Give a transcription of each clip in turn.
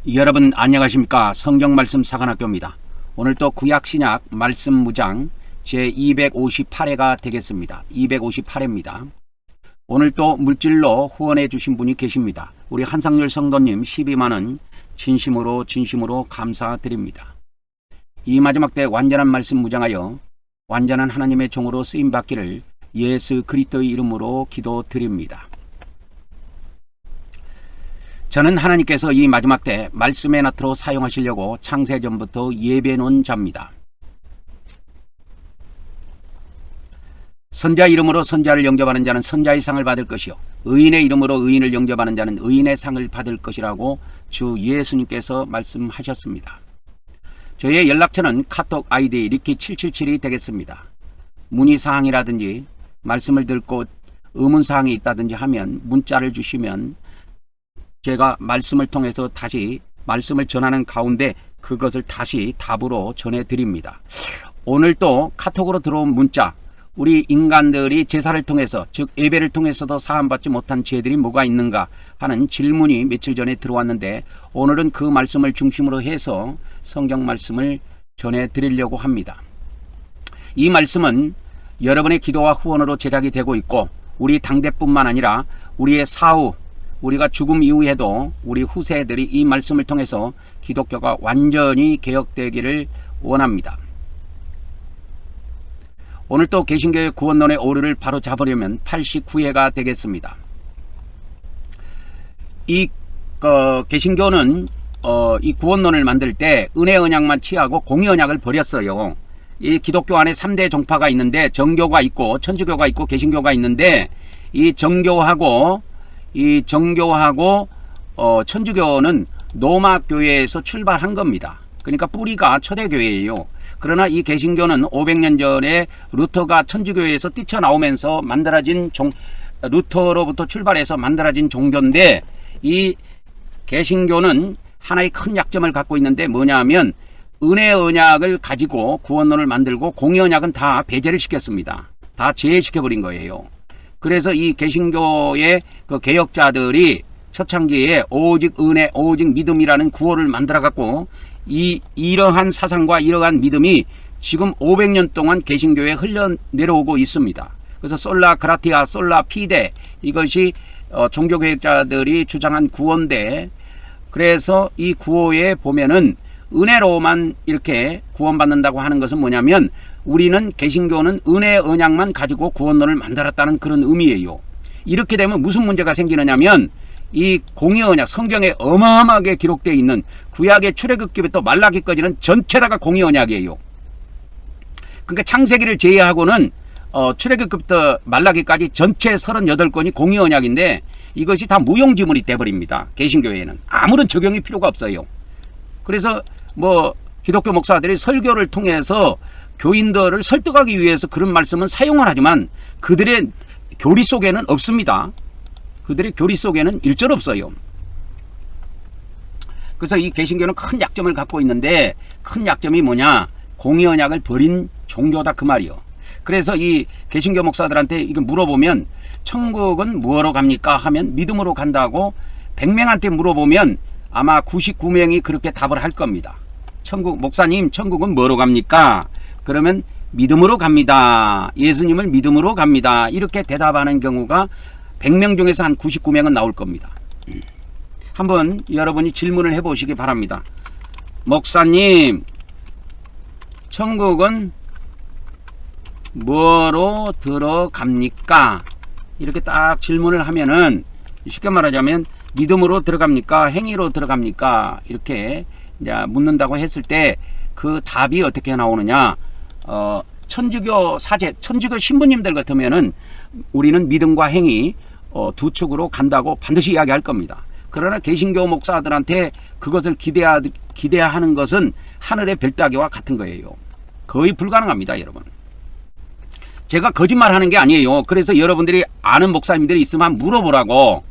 여러분 안녕하십니까? 성경말씀 사관학교입니다. 오늘 또 구약신약 말씀무장 제258회가 되겠습니다. 258회입니다. 오늘 또 물질로 후원해 주신 분이 계십니다. 우리 한상률 성도님 12만원 진심으로 감사드립니다. 이 마지막 때 완전한 말씀 무장하여 완전한 하나님의 종으로 쓰임받기를 예수 그리스도의 이름으로 기도드립니다. 저는 하나님께서 이 마지막 때 말씀의 나트로 사용하시려고 창세전부터 예배해 놓은 자입니다. 선자 이름으로 선자를 영접하는 자는 선자의 상을 받을 것이요 의인의 이름으로 의인을 영접하는 자는 의인의 상을 받을 것이라고 주 예수님께서 말씀하셨습니다. 저의 연락처는 카톡 아이디 리키777이 되겠습니다. 문의사항이라든지 말씀을 듣고 의문사항이 있다든지 하면 문자를 주시면 제가 말씀을 통해서 다시 말씀을 전하는 가운데 그것을 다시 답으로 전해드립니다. 오늘 또 카톡으로 들어온 문자, 우리 인간들이 제사를 통해서 즉 예배를 통해서도 사함받지 못한 죄들이 뭐가 있는가 하는 질문이 며칠 전에 들어왔는데 오늘은 그 말씀을 중심으로 해서 성경 말씀을 전해드리려고 합니다. 이 말씀은 여러분의 기도와 후원으로 제작이 되고 있고 우리 당대뿐만 아니라 우리의 사후 우리가 죽음 이후에도 우리 후세들이 이 말씀을 통해서 기독교가 완전히 개혁되기를 원합니다. 오늘 또 개신교의 구원론의 오류를 바로 잡으려면 89회가 되겠습니다. 이 개신교는 이 구원론을 만들 때 은혜 언약만 취하고 공의 언약을 버렸어요. 이 기독교 안에 3대 종파가 있는데 정교가 있고 천주교가 있고 개신교가 있는데 이 정교하고 천주교는 로마 교회에서 출발한 겁니다. 그러니까 뿌리가 초대교회예요. 그러나 이 개신교는 500년 전에 루터가 천주교회에서 뛰쳐나오면서 만들어진 루터로부터 출발해서 만들어진 종교인데 이 개신교는 하나의 큰 약점을 갖고 있는데 뭐냐 하면 은혜 언약을 가지고 구원론을 만들고 공의 언약은 다 배제를 시켰습니다. 다 제외시켜버린 거예요. 그래서 이 개신교의 그 개혁자들이 초창기에 오직 은혜, 오직 믿음이라는 구호를 만들어 갖고 이러한 사상과 이러한 믿음이 지금 500년 동안 개신교에 흘러내려오고 있습니다. 그래서 솔라 그라티아, 솔라 피데 이것이 종교개혁자들이 주장한 구호인데 그래서 이 구호에 보면은 은혜로만 이렇게 구원받는다고 하는 것은 뭐냐면 우리는 개신교는 은혜 언약만 가지고 구원론을 만들었다는 그런 의미예요. 이렇게 되면 무슨 문제가 생기느냐면 이 공의 언약 성경에 어마어마하게 기록되어 있는 구약의 출애굽기부터 말라기까지는 전체 다가 공의 언약이에요. 그러니까 창세기를 제외하고는 출애굽기부터 말라기까지 전체 38권이 공의 언약인데 이것이 다 무용지물이 돼버립니다. 개신교회에는 아무런 적용이 필요가 없어요. 그래서 뭐 기독교 목사들이 설교를 통해서 교인들을 설득하기 위해서 그런 말씀은 사용을 하지만 그들의 교리 속에는 없습니다. 그들의 교리 속에는 일절 없어요. 그래서 이 개신교는 큰 약점을 갖고 있는데 큰 약점이 뭐냐? 공의 언약을 버린 종교다 그 말이요. 그래서 이 개신교 목사들한테 이거 물어보면 천국은 뭐로 갑니까? 하면 믿음으로 간다고 100명한테 물어보면 아마 99명이 그렇게 답을 할 겁니다. 목사님 천국은 뭐로 갑니까? 그러면 믿음으로 갑니다. 예수님을 믿음으로 갑니다. 이렇게 대답하는 경우가 100명 중에서 한 99명은 나올 겁니다. 한번 여러분이 질문을 해보시기 바랍니다. 목사님 천국은 뭐로 들어갑니까? 이렇게 딱 질문을 하면은 쉽게 말하자면 믿음으로 들어갑니까? 행위로 들어갑니까? 이렇게 이제 묻는다고 했을 때 그 답이 어떻게 나오느냐? 천주교 신부님들 같으면은 우리는 믿음과 행위 두 축으로 간다고 반드시 이야기할 겁니다. 그러나 개신교 목사들한테 그것을 기대하는 것은 하늘의 별 따기와 같은 거예요. 거의 불가능합니다, 여러분. 제가 거짓말하는 게 아니에요. 그래서 여러분들이 아는 목사님들이 있으면 물어보라고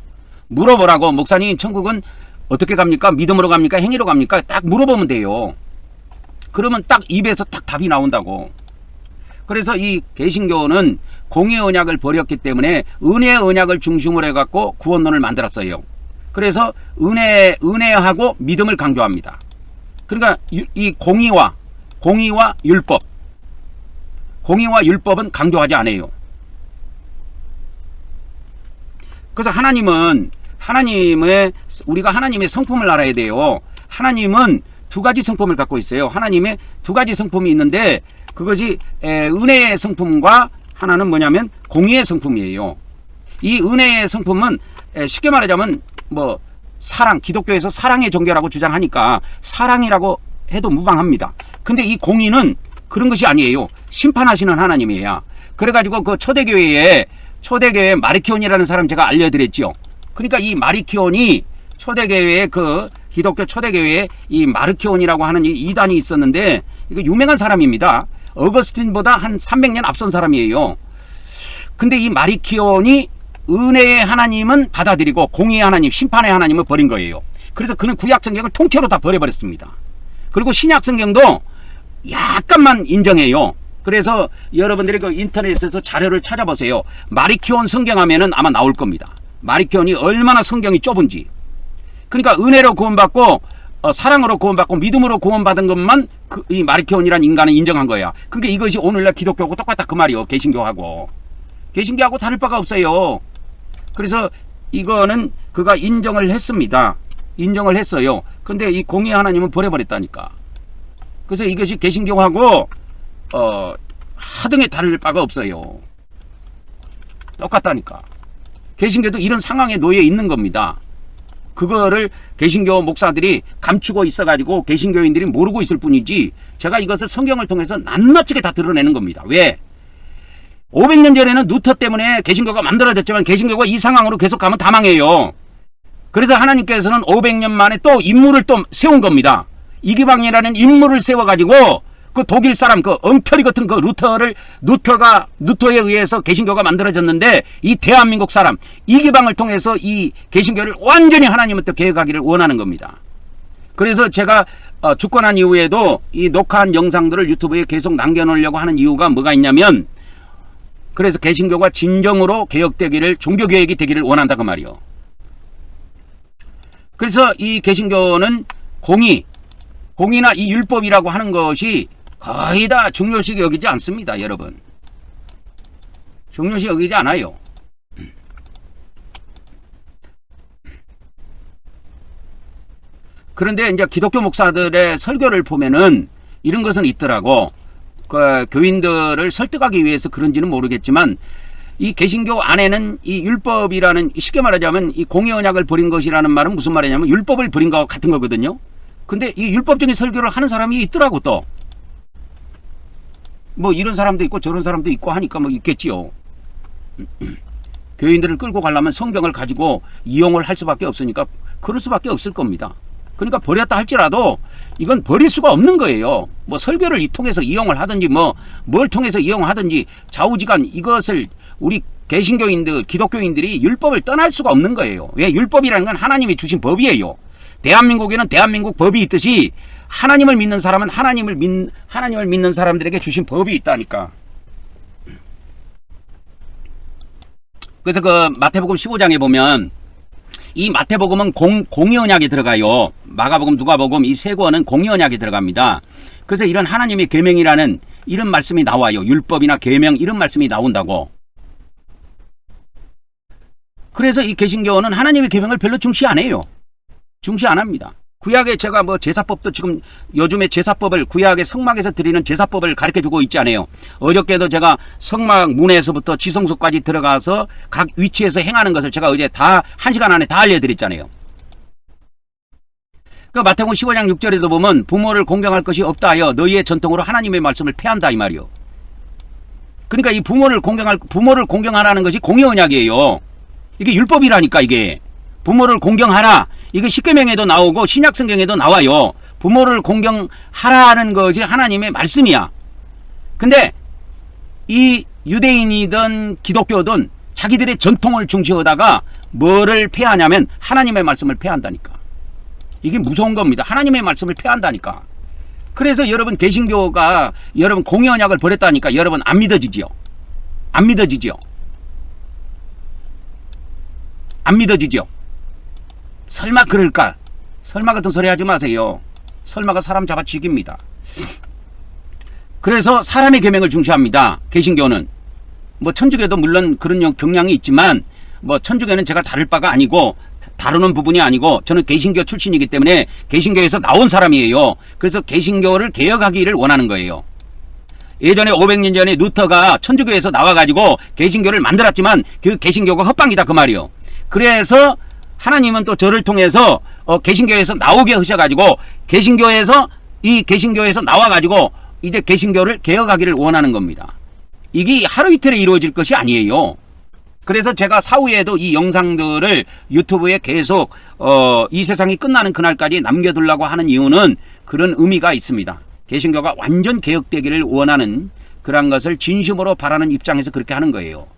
목사님 천국은 어떻게 갑니까? 믿음으로 갑니까? 행위로 갑니까? 딱 물어보면 돼요. 그러면 딱 입에서 딱 답이 나온다고. 그래서 이 개신교는 공의 언약을 버렸기 때문에 은혜의 언약을 중심으로 해갖고 구원론을 만들었어요. 그래서 은혜하고 믿음을 강조합니다. 그러니까 이 공의와 공의와 율법은 강조하지 않아요. 그래서 우리가 하나님의 성품을 알아야 돼요. 하나님은 두 가지 성품을 갖고 있어요. 하나님의 두 가지 성품이 있는데 그것이 은혜의 성품과 하나는 뭐냐면 공의의 성품이에요. 이 은혜의 성품은 쉽게 말하자면 뭐 사랑, 기독교에서 사랑의 종교라고 주장하니까 사랑이라고 해도 무방합니다. 근데 이 공의는 그런 것이 아니에요. 심판하시는 하나님이에요. 그래가지고 그 초대교회에 마리키온이라는 사람 제가 알려드렸죠. 그러니까 이 마리키온이 초대교회의 기독교 초대교회에 이 마르키온이라고 하는 이 이단이 있었는데 이거 유명한 사람입니다. 어거스틴보다 한 300년 앞선 사람이에요. 근데 이 마리키온이 은혜의 하나님은 받아들이고 공의의 하나님, 심판의 하나님을 버린 거예요. 그래서 그는 구약성경을 통째로 다 버려버렸습니다. 그리고 신약성경도 약간만 인정해요. 그래서 여러분들이 그 인터넷에서 자료를 찾아보세요. 마리키온 성경 하면은 아마 나올 겁니다. 마리키온이 얼마나 성경이 좁은지. 그러니까 은혜로 구원받고 사랑으로 구원받고 믿음으로 구원받은 것만 이 마리키온이라는 인간은 인정한 거야. 그러니까 이것이 오늘날 기독교하고 똑같다 그 말이요. 개신교하고 다를 바가 없어요. 그래서 이거는 그가 인정을 했습니다. 인정을 했어요. 근데 이 공의 하나님은 버려버렸다니까. 그래서 이것이 개신교하고 하등에 다를 바가 없어요. 똑같다니까. 개신교도 이런 상황에 놓여 있는 겁니다. 그거를 개신교 목사들이 감추고 있어가지고 개신교인들이 모르고 있을 뿐이지, 제가 이것을 성경을 통해서 낱낱이 다 드러내는 겁니다. 왜? 500년 전에는 루터 때문에 개신교가 만들어졌지만 개신교가 이 상황으로 계속 가면 다 망해요. 그래서 하나님께서는 500년 만에 또 인물을 또 세운 겁니다. 이기방이라는 인물을 세워가지고 그 독일 사람 그 엉터리 같은 그 루터에 의해서 개신교가 만들어졌는데, 이 대한민국 사람 이기방을 통해서 이 개신교를 완전히 하나님부터 개혁하기를 원하는 겁니다. 그래서 제가 주권한 이후에도 이 녹화한 영상들을 유튜브에 계속 남겨놓으려고 하는 이유가 뭐가 있냐면, 그래서 개신교가 진정으로 개혁되기를, 종교개혁이 되기를 원한다 그 말이요. 그래서 이 개신교는 공의나 이 율법이라고 하는 것이 거의 다 중요시 여기지 않습니다, 여러분. 중요시 여기지 않아요. 그런데 이제 기독교 목사들의 설교를 보면은 이런 것은 있더라고. 그 교인들을 설득하기 위해서 그런지는 모르겠지만, 이 개신교 안에는 이 율법이라는, 쉽게 말하자면 이 공의 언약을 버린 것이라는 말은 무슨 말이냐면 율법을 버린 것과 같은 거거든요. 근데 이 율법적인 설교를 하는 사람이 있더라고. 또 뭐 이런 사람도 있고 저런 사람도 있고 하니까 뭐 있겠지요. 교인들을 끌고 가려면 성경을 가지고 이용을 할 수밖에 없으니까 그럴 수밖에 없을 겁니다. 그러니까 버렸다 할지라도 이건 버릴 수가 없는 거예요. 뭐 설교를 통해서 이용을 하든지 뭘 통해서 이용하든지 좌우지간 이것을 우리 개신교인들, 기독교인들이 율법을 떠날 수가 없는 거예요. 왜? 율법이라는 건 하나님이 주신 법이에요. 대한민국에는 대한민국 법이 있듯이 하나님을 믿는 사람은 하나님을 믿는 사람들에게 주신 법이 있다니까. 그래서 그 마태복음 15장에 보면, 이 마태복음은 공의 언약에 들어가요. 마가복음, 누가복음 이 세 권은 공의 언약에 들어갑니다. 그래서 이런 하나님의 계명이라는 이런 말씀이 나와요. 율법이나 계명 이런 말씀이 나온다고. 그래서 이 개신교는 하나님의 계명을 별로 중시 안 해요. 중시 안 합니다. 구약에 제가 뭐 제사법도 지금 요즘에 제사법을 구약의 성막에서 드리는 제사법을 가르쳐주고 있지 않아요. 어저께도 제가 성막 문에서부터 지성소까지 들어가서 각 위치에서 행하는 것을 제가 어제 다 1시간 안에 다 알려드렸잖아요. 그 마태복음 15장 6절에도 보면 부모를 공경할 것이 없다 하여 너희의 전통으로 하나님의 말씀을 폐한다 이 말이요. 그러니까 이 부모를 공경하라는 것이 공의 언약이에요. 이게 율법이라니까. 이게 부모를 공경하라, 이게 십계명에도 나오고 신약성경에도 나와요. 부모를 공경하라는 것이 하나님의 말씀이야. 근데 이 유대인이든 기독교든 자기들의 전통을 중시하다가 뭐를 폐하냐면 하나님의 말씀을 폐한다니까. 이게 무서운 겁니다. 하나님의 말씀을 폐한다니까. 그래서 여러분 개신교가 여러분 공의 언약을 버렸다니까 여러분 안 믿어지지요. 안 믿어지죠. 안 믿어지죠. 설마 그럴까? 설마 같은 소리 하지 마세요. 설마가 사람 잡아 죽입니다. 그래서 사람의 계명을 중시합니다. 개신교는. 뭐 천주교도 물론 그런 경향이 있지만 뭐 천주교는 제가 다룰 바가 아니고 다루는 부분이 아니고 저는 개신교 출신이기 때문에 개신교에서 나온 사람이에요. 그래서 개신교를 개혁하기를 원하는 거예요. 예전에 500년 전에 루터가 천주교에서 나와가지고 개신교를 만들었지만 그 개신교가 헛방이다 그 말이요. 그래서 하나님은 또 저를 통해서 개신교에서 나오게 하셔가지고 개신교에서 나와가지고 이제 개신교를 개혁하기를 원하는 겁니다. 이게 하루 이틀에 이루어질 것이 아니에요. 그래서 제가 사후에도 이 영상들을 유튜브에 계속 이 세상이 끝나는 그날까지 남겨두려고 하는 이유는 그런 의미가 있습니다. 개신교가 완전 개혁되기를 원하는 그런 것을 진심으로 바라는 입장에서 그렇게 하는 거예요.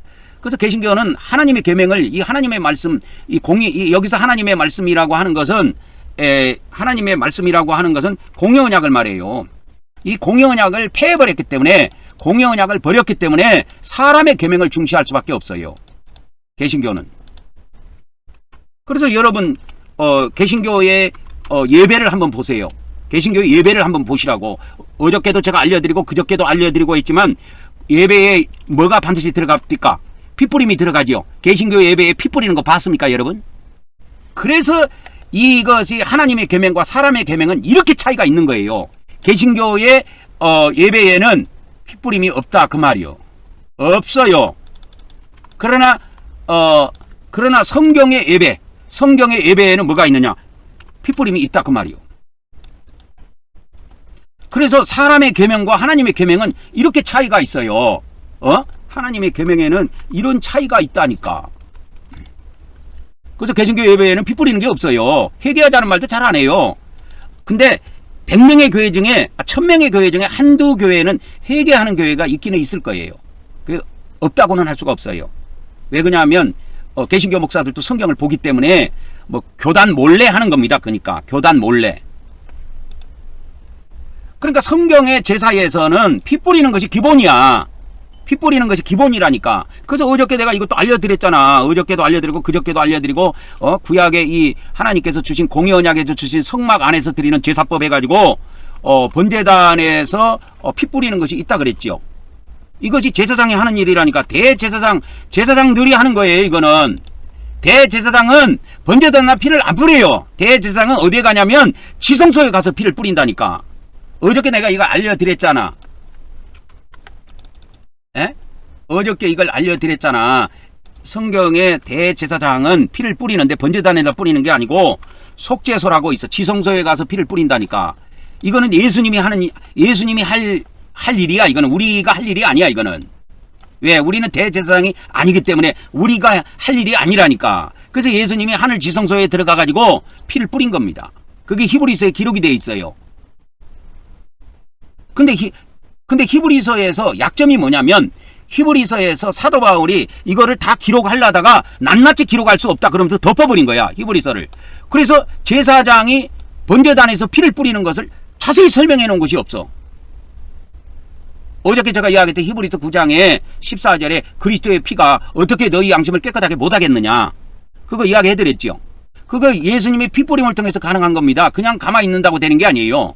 그래서 개신교는 하나님의 계명을 이 하나님의 말씀 여기서 하나님의 말씀이라고 하는 것은 공의 언약을 말해요. 이 공의 언약을 폐해버렸기 때문에 공의 언약을 버렸기 때문에 사람의 계명을 중시할 수밖에 없어요. 개신교는. 그래서 여러분 개신교의 예배를 한번 보세요. 개신교의 예배를 한번 보시라고. 어저께도 제가 알려드리고 그저께도 알려드리고 있지만 예배에 뭐가 반드시 들어갑니까? 핏뿌림이 들어가지요. 개신교 예배에 피 뿌리는 거 봤습니까 여러분? 그래서 이것이 하나님의 계명과 사람의 계명은 이렇게 차이가 있는 거예요. 개신교의 예배에는 핏뿌림이 없다 그 말이요. 없어요. 그러나 성경의 예배에는 뭐가 있느냐? 핏뿌림이 있다 그 말이요. 그래서 사람의 계명과 하나님의 계명은 이렇게 차이가 있어요. 하나님의 계명에는 이런 차이가 있다니까. 그래서 개신교 예배에는 피 뿌리는 게 없어요. 회개하자는 말도 잘 안 해요. 근데 100명의 교회 중에 1000명의 교회 중에 한두 교회는 회개하는 교회가 있기는 있을 거예요. 없다고는 할 수가 없어요. 왜 그러냐면 개신교 목사들도 성경을 보기 때문에 뭐 교단 몰래 하는 겁니다. 그러니까 교단 몰래. 그러니까 성경의 제사에서는 피 뿌리는 것이 기본이야. 피 뿌리는 것이 기본이라니까. 그래서 어저께 내가 이것도 알려드렸잖아. 어저께도 알려드리고 그저께도 알려드리고 구약의 이 하나님께서 주신 공의 언약에서 주신 성막 안에서 드리는 제사법 해가지고 번제단에서 피 뿌리는 것이 있다 그랬지요. 이것이 제사장이 하는 일이라니까. 제사장들이 하는 거예요. 이거는 대제사장은 번제단이나 피를 안 뿌려요. 대제사장은 어디에 가냐면 지성소에 가서 피를 뿌린다니까. 어저께 내가 이거 알려드렸잖아. 에? 어저께 이걸 알려드렸잖아. 성경의 대제사장은 피를 뿌리는데 번제단에다 뿌리는 게 아니고 속죄소라고 있어. 지성소에 가서 피를 뿌린다니까. 이거는 예수님이 할 일이야. 이거는 우리가 할 일이 아니야. 이거는. 왜? 우리는 대제사장이 아니기 때문에 우리가 할 일이 아니라니까. 그래서 예수님이 하늘 지성소에 들어가 가지고 피를 뿌린 겁니다. 그게 히브리서에 기록이 되어 있어요. 근데 히브리서에서 약점이 뭐냐면 히브리서에서 사도 바울이 이거를 다 기록하려다가 낱낱이 기록할 수 없다 그러면서 덮어버린 거야. 히브리서를. 그래서 제사장이 번제단에서 피를 뿌리는 것을 자세히 설명해 놓은 것이 없어. 어저께 제가 이야기했던 히브리서 9장에 14절에 그리스도의 피가 어떻게 너희 양심을 깨끗하게 못하겠느냐. 그거 이야기해 드렸죠. 그거 예수님의 피 뿌림을 통해서 가능한 겁니다. 그냥 가만히 있는다고 되는 게 아니에요.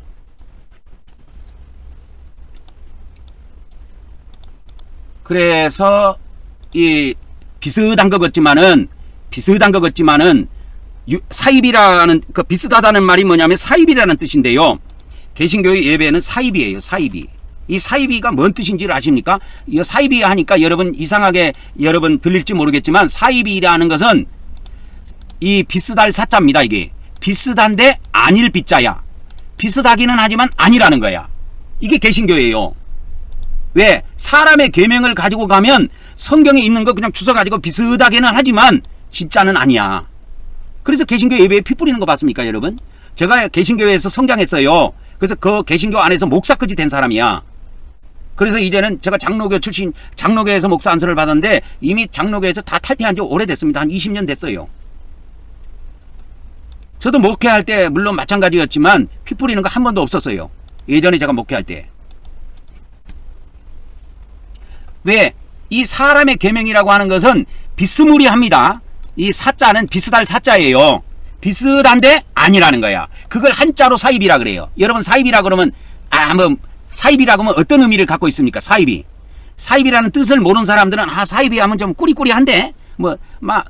그래서 이 비슷한 것 같지만은 사입이라는 그 비슷하다는 말이 뭐냐면 사입이라는 뜻인데요. 개신교의 예배는 사입이에요. 사입이. 이 사입이가 뭔 뜻인지를 아십니까? 이 사입이 하니까 여러분 이상하게 여러분 들릴지 모르겠지만 사입이라는 것은 이 비슷할 사자입니다. 이게 비슷한데 아닐 비자야. 비슷하기는 하지만 아니라는 거야. 이게 개신교예요. 왜? 사람의 계명을 가지고 가면 성경에 있는 거 그냥 주워가지고 비슷하게는 하지만 진짜는 아니야. 그래서 개신교 예배에 피 뿌리는 거 봤습니까 여러분? 제가 개신교에서 성장했어요. 그래서 그 개신교 안에서 목사까지 된 사람이야. 그래서 이제는 제가 장로교 출신, 장로교에서 목사 안수를 받았는데 이미 장로교에서 다 탈퇴한 지 오래됐습니다. 한 20년 됐어요. 저도 목회할 때 물론 마찬가지였지만 피 뿌리는 거 한 번도 없었어요. 예전에 제가 목회할 때. 왜? 이 사람의 계명이라고 하는 것은 비스무리합니다. 이 사자는 비슷할 사자예요. 비슷한데 아니라는 거야. 그걸 한자로 사입이라 그래요. 여러분 사입이라 그러면 사입이라고 하면 어떤 의미를 갖고 있습니까? 사입이. 사입이라는 뜻을 모르는 사람들은 사입이 하면 좀 꾸리꾸리한데 막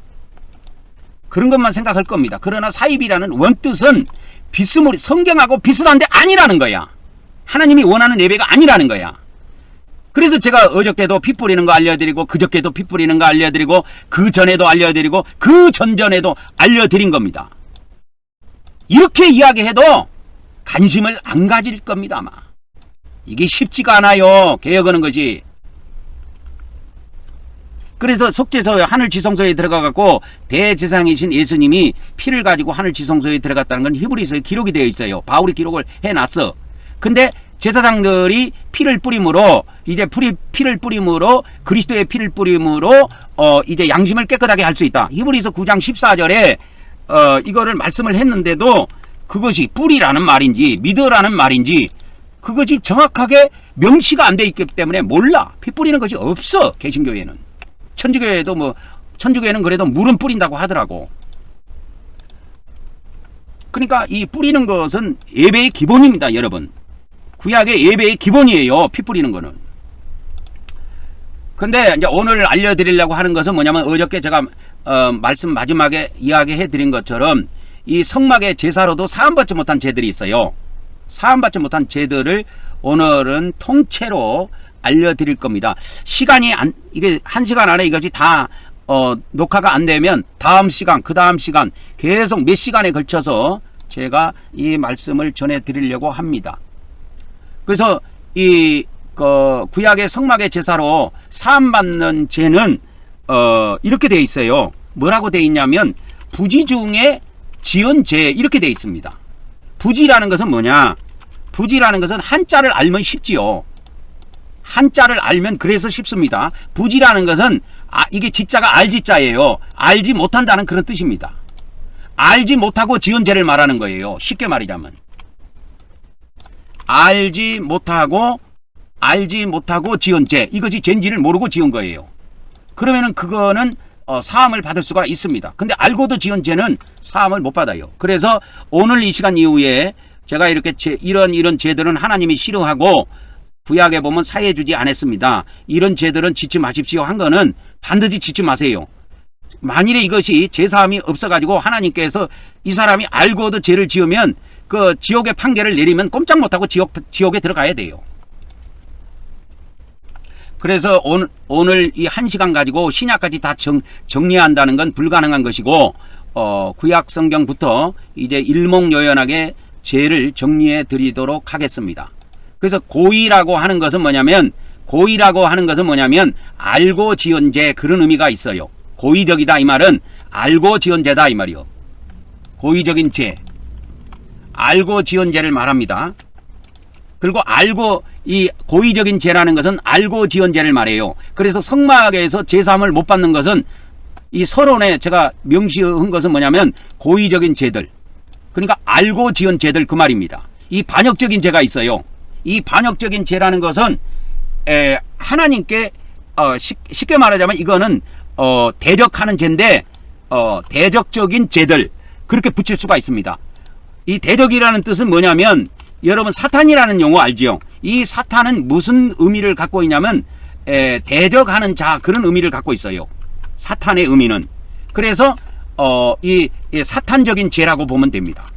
그런 것만 생각할 겁니다. 그러나 사입이라는 원뜻은 비스무리 성경하고 비슷한데 아니라는 거야. 하나님이 원하는 예배가 아니라는 거야. 그래서 제가 어저께도 피 뿌리는 거 알려드리고 그저께도 피 뿌리는 거 알려드리고 그 전에도 알려드리고 그 전전에도 알려드린 겁니다. 이렇게 이야기해도 관심을 안 가질 겁니다. 아마 이게 쉽지가 않아요. 개혁하는 것이. 그래서 속죄소 하늘지성소에 들어가갖고 대제사장이신 예수님이 피를 가지고 하늘지성소에 들어갔다는 건 히브리서에 기록이 되어 있어요. 바울이 기록을 해놨어. 근데 제사장들이 피를 뿌림으로 이제 피를 뿌림으로 그리스도의 피를 뿌림으로 이제 양심을 깨끗하게 할 수 있다. 히브리서 9장 14절에 이거를 말씀을 했는데도 그것이 뿌리라는 말인지 믿으라는 말인지 그것이 정확하게 명시가 안 돼 있기 때문에 몰라. 피 뿌리는 것이 없어. 개신교회는. 천주교회도 천주교회는 그래도 물은 뿌린다고 하더라고. 그러니까 이 뿌리는 것은 예배의 기본입니다, 여러분. 구약의 예배의 기본이에요. 피 뿌리는 거는. 근데 이제 오늘 알려드리려고 하는 것은 뭐냐면 어저께 제가 말씀 마지막에 이야기해 드린 것처럼 이 성막의 제사로도 사함받지 못한 제들이 있어요. 사함받지 못한 제들을 오늘은 통째로 알려드릴 겁니다. 이게 1시간 안에 이것이 다 녹화가 안 되면 다음 시간 그 다음 시간 계속 몇 시간에 걸쳐서 제가 이 말씀을 전해 드리려고 합니다. 그래서 이 구약의 성막의 제사로 사함받는 제는 이렇게 돼 있어요. 뭐라고 돼 있냐면 부지 중에 지은 제 이렇게 돼 있습니다. 부지라는 것은 뭐냐? 부지라는 것은 한자를 알면 쉽지요. 한자를 알면 그래서 쉽습니다. 부지라는 것은 이게 지자가 알지자예요. 알지 못한다는 그런 뜻입니다. 알지 못하고 지은 죄를 말하는 거예요. 쉽게 말하자면 알지 못하고 지은 죄, 이것이 죄인지를 모르고 지은 거예요. 그러면은 그거는 사함을 받을 수가 있습니다. 근데 알고도 지은 죄는 사함을 못 받아요. 그래서 오늘 이 시간 이후에 제가 이렇게 이런 죄들은 하나님이 싫어하고 구약에 보면 사해주지 않았습니다. 이런 죄들은 짓지 마십시오 한 거는 반드시 짓지 마세요. 만일에 이것이 죄사함이 없어가지고 하나님께서 이 사람이 알고도 죄를 지으면 그 지옥의 판결을 내리면 꼼짝 못하고 지옥에 들어가야 돼요. 그래서 오늘 이 1시간 가지고 신약까지 다 정리한다는 건 불가능한 것이고 구약 성경부터 이제 일목요연하게 죄를 정리해 드리도록 하겠습니다. 그래서 고의라고 하는 것은 뭐냐면 알고 지은 죄, 그런 의미가 있어요. 고의적이다 이 말은 알고 지은 죄다 이 말이요. 고의적인 죄, 알고 지은 죄를 말합니다. 그리고 이 고의적인 죄라는 것은 알고 지은 죄를 말해요. 그래서 성막에서 제사함을 못 받는 것은 이 서론에 제가 명시한 것은 뭐냐면 고의적인 죄들, 그러니까 알고 지은 죄들 그 말입니다. 이 반역적인 죄가 있어요. 이 반역적인 죄라는 것은 하나님께 쉽게 말하자면 이거는 대적하는 죄인데 대적적인 죄들, 그렇게 붙일 수가 있습니다. 이 대적이라는 뜻은 뭐냐면 여러분 사탄이라는 용어 알지요? 이 사탄은 무슨 의미를 갖고 있냐면 대적하는 자, 그런 의미를 갖고 있어요. 사탄의 의미는. 그래서 이 사탄적인 죄라고 보면 됩니다.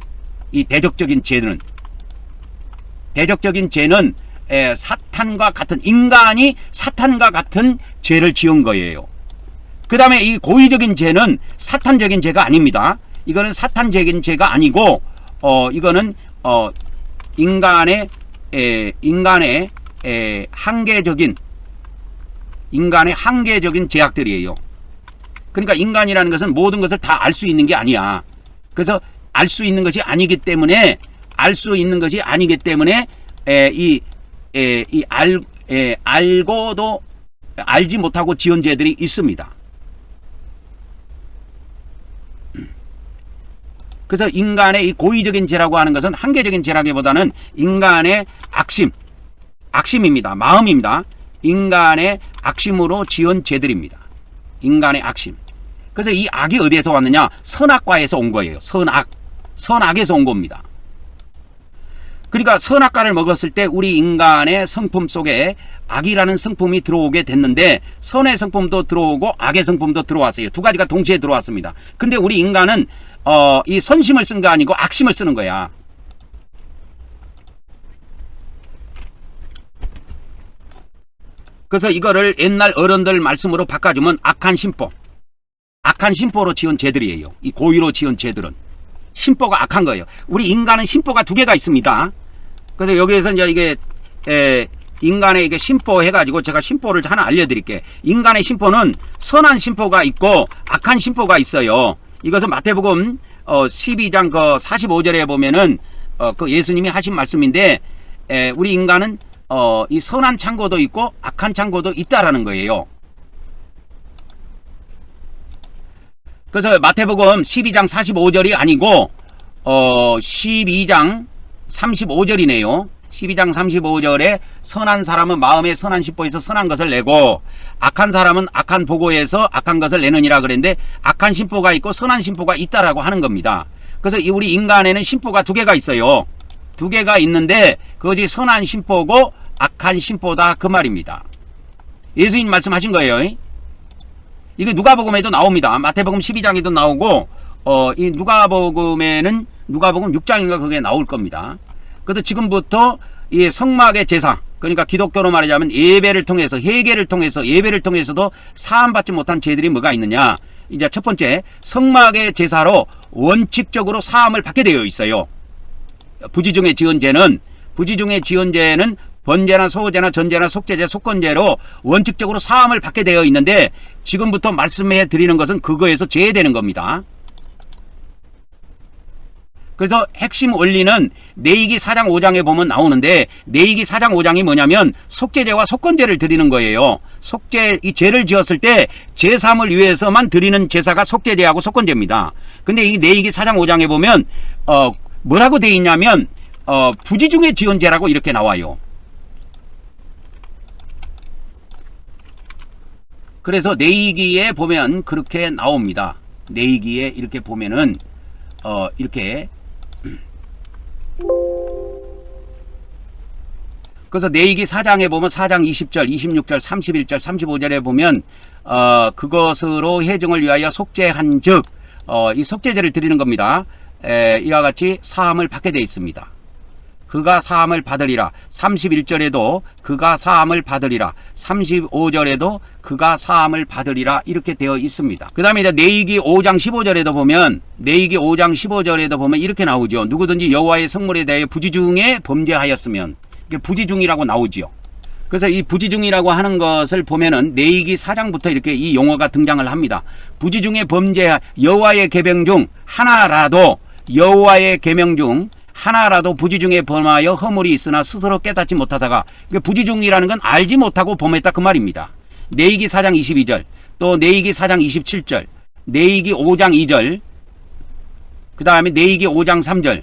이 대적적인 죄는 사탄과 같은, 인간이 사탄과 같은 죄를 지은 거예요. 그 다음에 이 고의적인 죄는 사탄적인 죄가 아닙니다. 이거는 사탄적인 죄가 아니고 이거는 인간의 한계적인 제약들이에요. 그러니까 인간이라는 것은 모든 것을 다 알 수 있는 게 아니야. 그래서 알 수 있는 것이 아니기 때문에 알고도 알지 못하고 지은 죄들이 있습니다. 그래서 인간의 이 고의적인 죄라고 하는 것은 한계적인 죄라기보다는 인간의 악심입니다. 마음입니다. 인간의 악심으로 지은 죄들입니다. 인간의 악심. 그래서 이 악이 어디에서 왔느냐? 선악과에서 온 거예요. 선악에서 온 겁니다. 그러니까 선악과를 먹었을 때 우리 인간의 성품 속에 악이라는 성품이 들어오게 됐는데 선의 성품도 들어오고 악의 성품도 들어왔어요. 두 가지가 동시에 들어왔습니다. 근데 우리 인간은 이 선심을 쓴 거 아니고 악심을 쓰는 거야. 그래서 이거를 옛날 어른들 말씀으로 바꿔주면 악한 심보로 지은 죄들이에요. 이 고의로 지은 죄들은 심보가 악한 거예요. 우리 인간은 심보가 두 개가 있습니다. 그래서 여기에서 이제 이게 인간의 이게 심보 해가지고 제가 심보를 하나 알려드릴게요. 인간의 심보는 선한 심보가 있고 악한 심보가 있어요. 이것은 마태복음 12장 그 45절에 보면은 그 예수님이 하신 말씀인데 우리 인간은 이 선한 창고도 있고 악한 창고도 있다라는 거예요. 그래서 마태복음 12장 45절이 아니고 12장 35절이네요. 12장 35절에 선한 사람은 마음에 선한 심보에서 선한 것을 내고 악한 사람은 악한 보고에서 악한 것을 내느니라 그랬는데 악한 심보가 있고 선한 심보가 있다라고 하는 겁니다. 그래서 우리 인간에는 심보가 두 개가 있어요. 두 개가 있는데 그것이 선한 심보고 악한 심보다 그 말입니다. 예수님 말씀하신 거예요. 이게 누가복음에도 나옵니다. 마태복음 12장에도 나오고 이 누가복음에는 누가복음 6장인가 그게 나올 겁니다. 그래서 지금부터 이 성막의 제사, 그러니까 기독교로 말하자면 예배를 통해서 회개를 통해서 예배를 통해서도 사함받지 못한 죄들이 뭐가 있느냐. 이제 첫 번째 성막의 제사로 원칙적으로 사함을 받게 되어 있어요. 부지 중에 지은 죄는 번제나 소제나 전제나 속죄제 속건제로 원칙적으로 사함을 받게 되어 있는데 지금부터 말씀해 드리는 것은 그거에서 제외되는 겁니다. 그래서 핵심 원리는 레위기 4장 5장에 보면 나오는데 레위기 4장 5장이 뭐냐면 속죄제와 속건제를 드리는 거예요. 이 죄를 지었을 때 제사함을 위해서만 드리는 제사가 속죄제하고 속건제입니다. 근데 이 레위기 4장 5장에 보면 뭐라고 되어 있냐면 부지 중에 지은 죄라고 이렇게 나와요. 그래서 레위기에 보면 그렇게 나옵니다. 레위기에 이렇게 보면은 이렇게 그래서 레위기 4장에 보면 4장 20절, 26절, 31절, 35절에 보면 그것으로 회중을 위하여 속죄한 즉 이 속죄제를 드리는 겁니다. 이와 같이 사함을 받게 되어 있습니다. 그가 사함을 받으리라. 31절에도 그가 사함을 받으리라. 35절에도 그가 사함을 받으리라. 이렇게 되어 있습니다. 그 다음에 이제 레위기 5장 15절에도 보면 이렇게 나오죠. 누구든지 여호와의 성물에 대해 부지 중에 범죄하였으면, 이게 부지 중이라고 나오지요. 그래서 이 부지 중이라고 하는 것을 보면은 레위기 4장부터 이렇게 이 용어가 등장을 합니다. 부지 중에 여호와의 계명 중 하나라도 하나라도 부지 중에 범하여 허물이 있으나 스스로 깨닫지 못하다가, 부지 중이라는 건 알지 못하고 범했다 그 말입니다. 레위기 4장 22절, 또 레위기 4장 27절, 레위기 5장 2절, 그 다음에 레위기 5장 3절,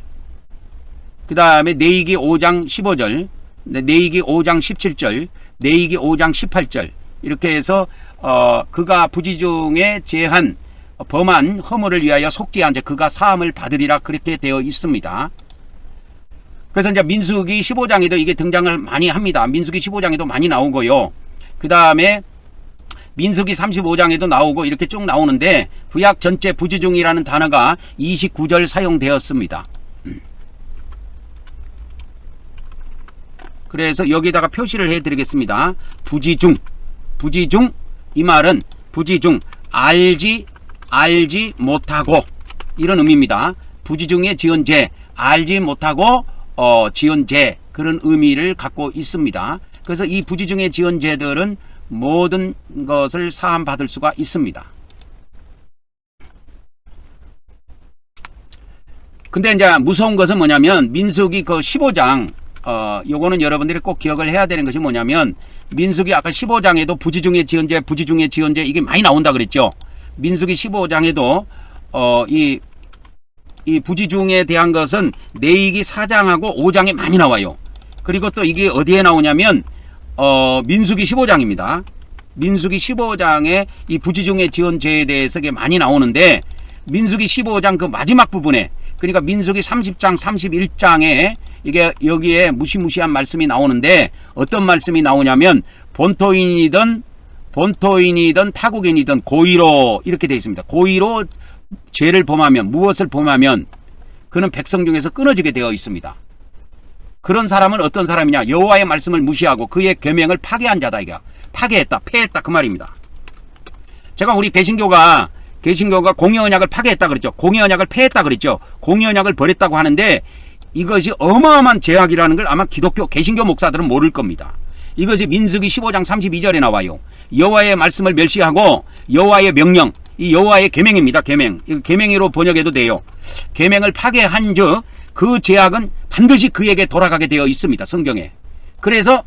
그 다음에 레위기 5장 15절, 레위기 5장 17절, 레위기 5장 18절, 이렇게 해서 그가 부지 중에 범한 허물을 위하여 속죄한 자 그가 사함을 받으리라 그렇게 되어 있습니다. 그래서 이제 민수기 15장에도 이게 등장을 많이 합니다. 민수기 15장에도 많이 나오고요. 그 다음에 민수기 35장에도 나오고 이렇게 쭉 나오는데 구약 전체 부지 중이라는 단어가 29절 사용되었습니다. 그래서 여기다가 표시를 해 드리겠습니다. 부지 중, 이 말은 부지 중, 알지 못하고, 이런 의미입니다. 부지 중에 지은 죄, 알지 못하고 지은 죄, 그런 의미를 갖고 있습니다. 그래서 이 부지 중에 지은 죄들은 모든 것을 사함 받을 수가 있습니다. 근데 이제 무서운 것은 뭐냐면 민수기 그 15장, 요거는 여러분들이 꼭 기억을 해야 되는 것이 뭐냐면, 민수기 아까 15장에도 부지 중에 지은 죄 이게 많이 나온다 그랬죠. 민수기 15장에도 이 부지 중에 대한 것은 레위기 4장하고 5장에 많이 나와요. 그리고 또 이게 어디에 나오냐면 민수기 15장입니다. 민수기 15장의 이 부지중의 지원죄에 대해서 많이 나오는데, 민수기 15장 그 마지막 부분에, 그러니까 민수기 30장 31장에 이게 여기에 무시무시한 말씀이 나오는데, 어떤 말씀이 나오냐면 본토인이든 타국인이든 고의로 이렇게 되어 있습니다. 고의로 죄를 범하면, 무엇을 범하면 그는 백성 중에서 끊어지게 되어 있습니다. 그런 사람은 어떤 사람이냐? 여호와의 말씀을 무시하고 그의 계명을 파괴한 자다. 이게 파괴했다, 폐했다 그 말입니다. 제가 우리 개신교가 공의언약을 파괴했다 그랬죠. 공의언약을 폐했다 그랬죠. 공의언약을 버렸다고 하는데, 이것이 어마어마한 죄악이라는 걸 아마 기독교 개신교 목사들은 모를 겁니다. 이것이 민수기 15장 32절에 나와요. 여호와의 말씀을 멸시하고 여호와의 명령, 이 여호와의 계명입니다. 계명. 이거 계명으로 번역해도 돼요. 계명을 파괴한즉 그 죄악은 반드시 그에게 돌아가게 되어 있습니다. 성경에. 그래서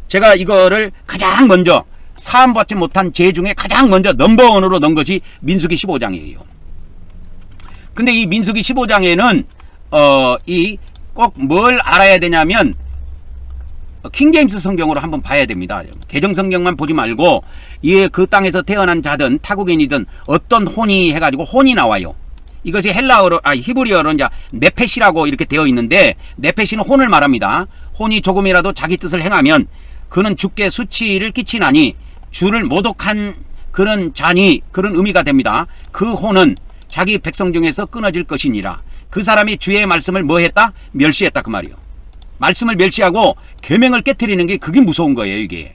제가 이거를 가장 먼저 사함받지 못한 죄 중에 가장 먼저 넘버원으로 넣은 것이 민수기 15장이에요. 근데 이 민수기 15장에는 이 꼭 뭘 알아야 되냐면, 킹제임스 성경으로 한번 봐야 됩니다. 개정 성경만 보지 말고, 그 땅에서 태어난 자든 타국인이든 어떤 혼이 해가지고 혼이 나와요. 이것이 헬라어로, 히브리어로 이제 네펫이라고 이렇게 되어 있는데, 네펫이는 혼을 말합니다. 혼이 조금이라도 자기 뜻을 행하면 그는 주께 수치를 끼치나니 주를 모독한 그런 자니, 그런 의미가 됩니다. 그 혼은 자기 백성 중에서 끊어질 것이니라. 그 사람이 주의 말씀을 뭐 했다? 멸시했다 그 말이요. 말씀을 멸시하고 계명을 깨트리는 게 그게 무서운 거예요, 이게.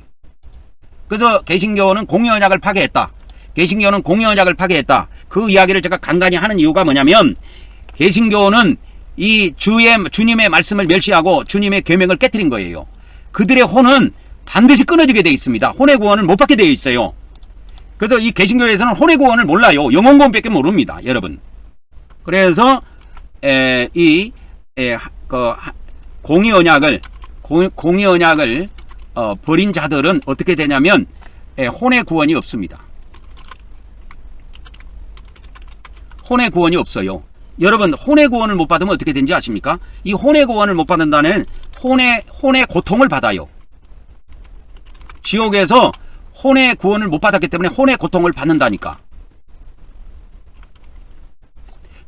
그래서 개신교는 공의언약을 파괴했다. 개신교는 공의언약을 파괴했다. 그 이야기를 제가 간간히 하는 이유가 뭐냐면, 개신교는 이 주님의 말씀을 멸시하고 주님의 계명을 깨트린 거예요. 그들의 혼은 반드시 끊어지게 되어 있습니다. 혼의 구원을 못 받게 되어 있어요. 그래서 이 개신교에서는 혼의 구원을 몰라요. 영혼 구원밖에 모릅니다, 여러분. 그래서 공의언약을 버린 자들은 어떻게 되냐면 혼의 구원이 없습니다. 혼의 구원이 없어요. 여러분, 혼의 구원을 못 받으면 어떻게 되는지 아십니까? 이 혼의 구원을 못 받는다는 혼의 고통을 받아요. 지옥에서 혼의 구원을 못 받았기 때문에 혼의 고통을 받는다니까.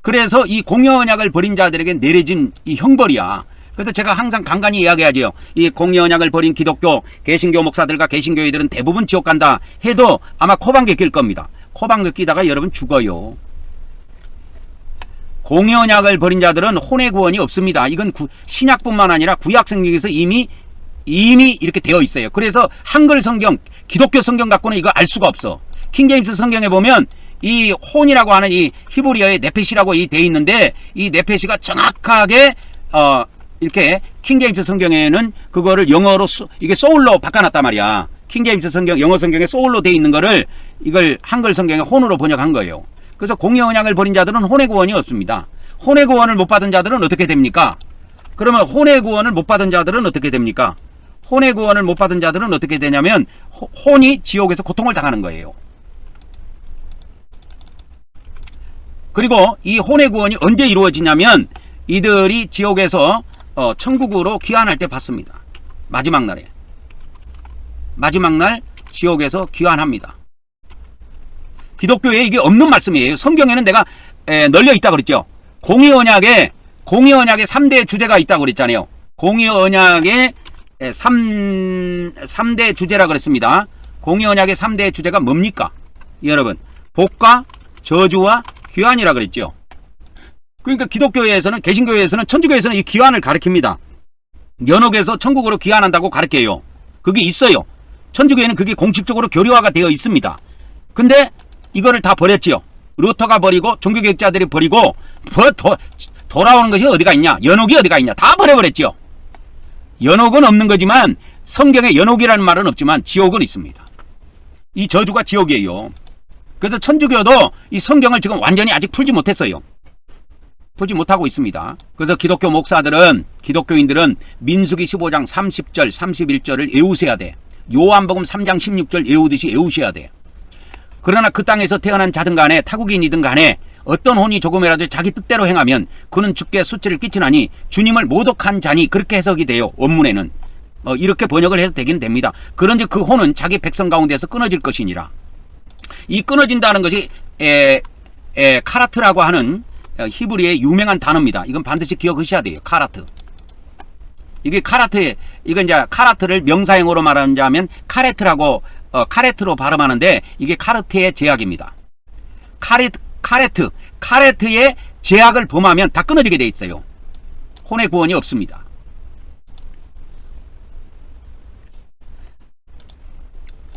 그래서 이 공의언약을 버린 자들에게 내려진 이 형벌이야. 그래서 제가 항상 간간히 이야기하죠. 이 공의언약을 버린 기독교, 개신교 목사들과 개신교회들은 대부분 지옥 간다 해도 아마 코방귀 낄 겁니다. 코방귀 끼다가 여러분 죽어요. 공의언약을 버린 자들은 혼의 구원이 없습니다. 이건 신약뿐만 아니라 구약 성경에서 이미 이렇게 되어 있어요. 그래서 한글 성경, 기독교 성경 갖고는 이거 알 수가 없어. 킹제임스 성경에 보면 이 혼이라고 하는 이 히브리어의 네펫이라고 돼 있는데, 이 네펫이가 정확하게 이렇게 킹제임스 성경에는 그거를 영어로 이게 소울로 바꿔놨단 말이야. 킹제임스 성경, 영어 성경에 소울로 돼 있는 거를 이걸 한글 성경에 혼으로 번역한 거예요. 그래서 공의언약을 버린 자들은 혼의 구원이 없습니다. 혼의 구원을 못 받은 자들은 어떻게 됩니까? 그러면 혼의 구원을 못 받은 자들은 어떻게 됩니까? 혼의 구원을 못 받은 자들은 어떻게 되냐면 혼이 지옥에서 고통을 당하는 거예요. 그리고 이 혼의 구원이 언제 이루어지냐면 이들이 지옥에서 천국으로 귀환할 때 받습니다. 마지막 날에. 마지막 날 지옥에서 귀환합니다. 기독교에 이게 없는 말씀이에요. 성경에는 내가 널려 있다고 그랬죠. 공의언약에 3대 주제가 있다고 그랬잖아요. 공의언약의 3대 주제라 그랬습니다. 공의언약의 3대 주제가 뭡니까? 여러분, 복과 저주와 귀환이라 그랬죠. 그러니까 기독교회에서는, 개신교회에서는, 천주교회에서는 이 귀환을 가르칩니다. 연옥에서 천국으로 귀환한다고 가르쳐요. 그게 있어요. 천주교회는 그게 공식적으로 교류화가 되어 있습니다. 근데 이거를 다 버렸지요. 루터가 버리고 종교개혁자들이 버리고 돌아오는 것이 어디가 있냐? 연옥이 어디가 있냐? 다 버려버렸지요. 연옥은 없는 거지만, 성경에 연옥이라는 말은 없지만 지옥은 있습니다. 이 저주가 지옥이에요. 그래서 천주교도 이 성경을 지금 완전히 아직 풀지 못했어요. 풀지 못하고 있습니다. 그래서 기독교 목사들은, 기독교인들은 민수기 15장 30절 31절을 외우셔야 돼. 요한복음 3장 16절 외우듯이 외우셔야 돼. 그러나 그 땅에서 태어난 자든 간에 타국인이든 간에 어떤 혼이 조금이라도 자기 뜻대로 행하면 그는 주께 수치를 끼치나니 주님을 모독한 자니, 그렇게 해석이 돼요. 원문에는. 이렇게 번역을 해도 되긴 됩니다. 그런즉 그 혼은 자기 백성 가운데서 끊어질 것이니라. 이 끊어진다는 것이 카라트라고 하는 히브리의 유명한 단어입니다. 이건 반드시 기억하셔야 돼요. 카라트. 이게 이건 이제 카라트를 명사형으로 말하자면 카레트라고 카레트로 발음하는데 이게 카르트의 제약입니다. 카레트의 제약을 범하면 다 끊어지게 돼 있어요. 혼의 구원이 없습니다.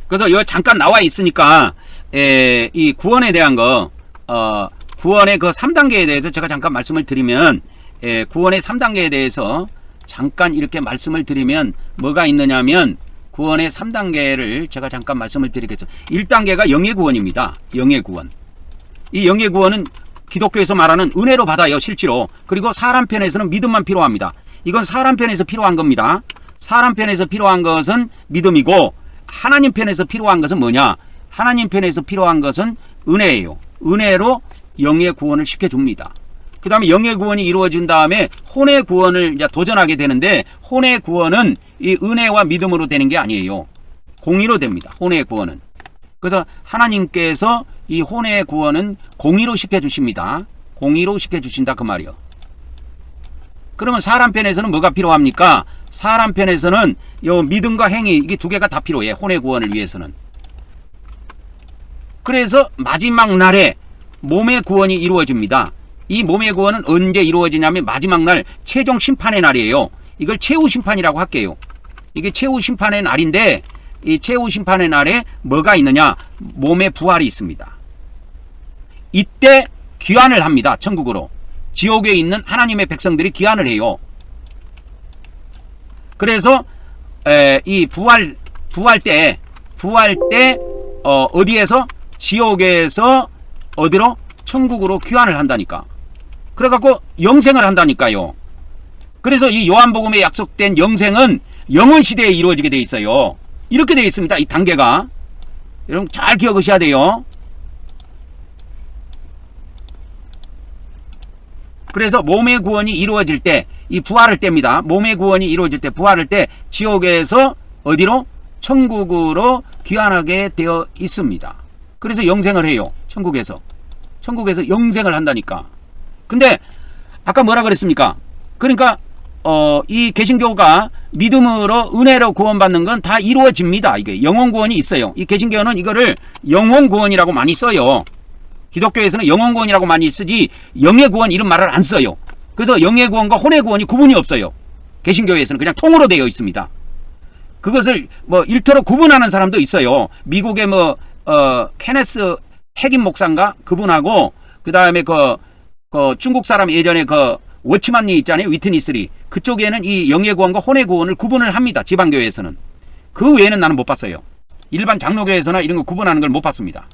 그래서 여기 잠깐 나와 있으니까 이 구원에 대한 구원의 그 3단계에 대해서 제가 잠깐 말씀을 드리면 구원의 3단계에 대해서 잠깐 이렇게 말씀을 드리면 뭐가 있느냐면 구원의 3단계를 제가 잠깐 말씀을 드리겠습니다. 1단계가 영의 구원입니다. 영의 구원. 이 영의 구원은 기독교에서 말하는 은혜로 받아요. 실제로. 그리고 사람 편에서는 믿음만 필요합니다. 이건 사람 편에서 필요한 겁니다. 사람 편에서 필요한 것은 믿음이고 하나님 편에서 필요한 것은 뭐냐? 하나님 편에서 필요한 것은 은혜예요. 은혜로 영의 구원을 시켜줍니다. 그 다음에 영의 구원이 이루어진 다음에 혼의 구원을 이제 도전하게 되는데 혼의 구원은 이 은혜와 믿음으로 되는 게 아니에요. 공의로 됩니다. 혼의 구원은. 그래서 하나님께서 이 혼의 구원은 공의로 시켜주십니다. 공의로 시켜주신다 그 말이요. 그러면 사람 편에서는 뭐가 필요합니까? 사람 편에서는 요 믿음과 행위 이게 두 개가 다 필요해. 혼의 구원을 위해서는. 그래서 마지막 날에 몸의 구원이 이루어집니다. 이 몸의 구원은 언제 이루어지냐면 마지막 날 최종 심판의 날이에요. 이걸 최후 심판이라고 할게요. 이게 최후 심판의 날인데 이 최후 심판의 날에 뭐가 있느냐? 몸의 부활이 있습니다. 이때 귀환을 합니다. 천국으로. 지옥에 있는 하나님의 백성들이 귀환을 해요. 그래서 이 부활 때 어디에서? 지옥에서 어디로? 천국으로 귀환을 한다니까. 그래갖고 영생을 한다니까요. 그래서 이 요한복음에 약속된 영생은 영원 시대에 이루어지게 돼 있어요. 이렇게 돼 있습니다. 이 단계가. 여러분 잘 기억하셔야 돼요. 그래서 몸의 구원이 이루어질 때, 이 부활을 때입니다. 몸의 구원이 이루어질 때, 부활을 때 지옥에서 어디로? 천국으로 귀환하게 되어 있습니다. 그래서 영생을 해요. 천국에서 영생을 한다니까. 근데 아까 뭐라 그랬습니까? 그러니까 이 개신교가 믿음으로 은혜로 구원받는 건 다 이루어집니다. 이게 영원 구원이 있어요. 이 개신교는 이거를 영원 구원이라고 많이 써요. 기독교에서는 영원 구원이라고 많이 쓰지 영의 구원 이런 말을 안 써요. 그래서 영의 구원과 혼의 구원이 구분이 없어요. 개신교에서는 그냥 통으로 되어 있습니다. 그것을 일터로 구분하는 사람도 있어요. 미국의 케네스 핵임 목사인가 그분하고 그 다음에 그 중국 사람 예전에 그 워치만리 있잖아요. 위트니스리. 그쪽에는 이 영의 구원과 혼의 구원을 구분을 합니다. 지방교회에서는. 그 외에는 나는 못 봤어요. 일반 장로교회에서나 이런 거 구분하는 걸 못 봤습니다.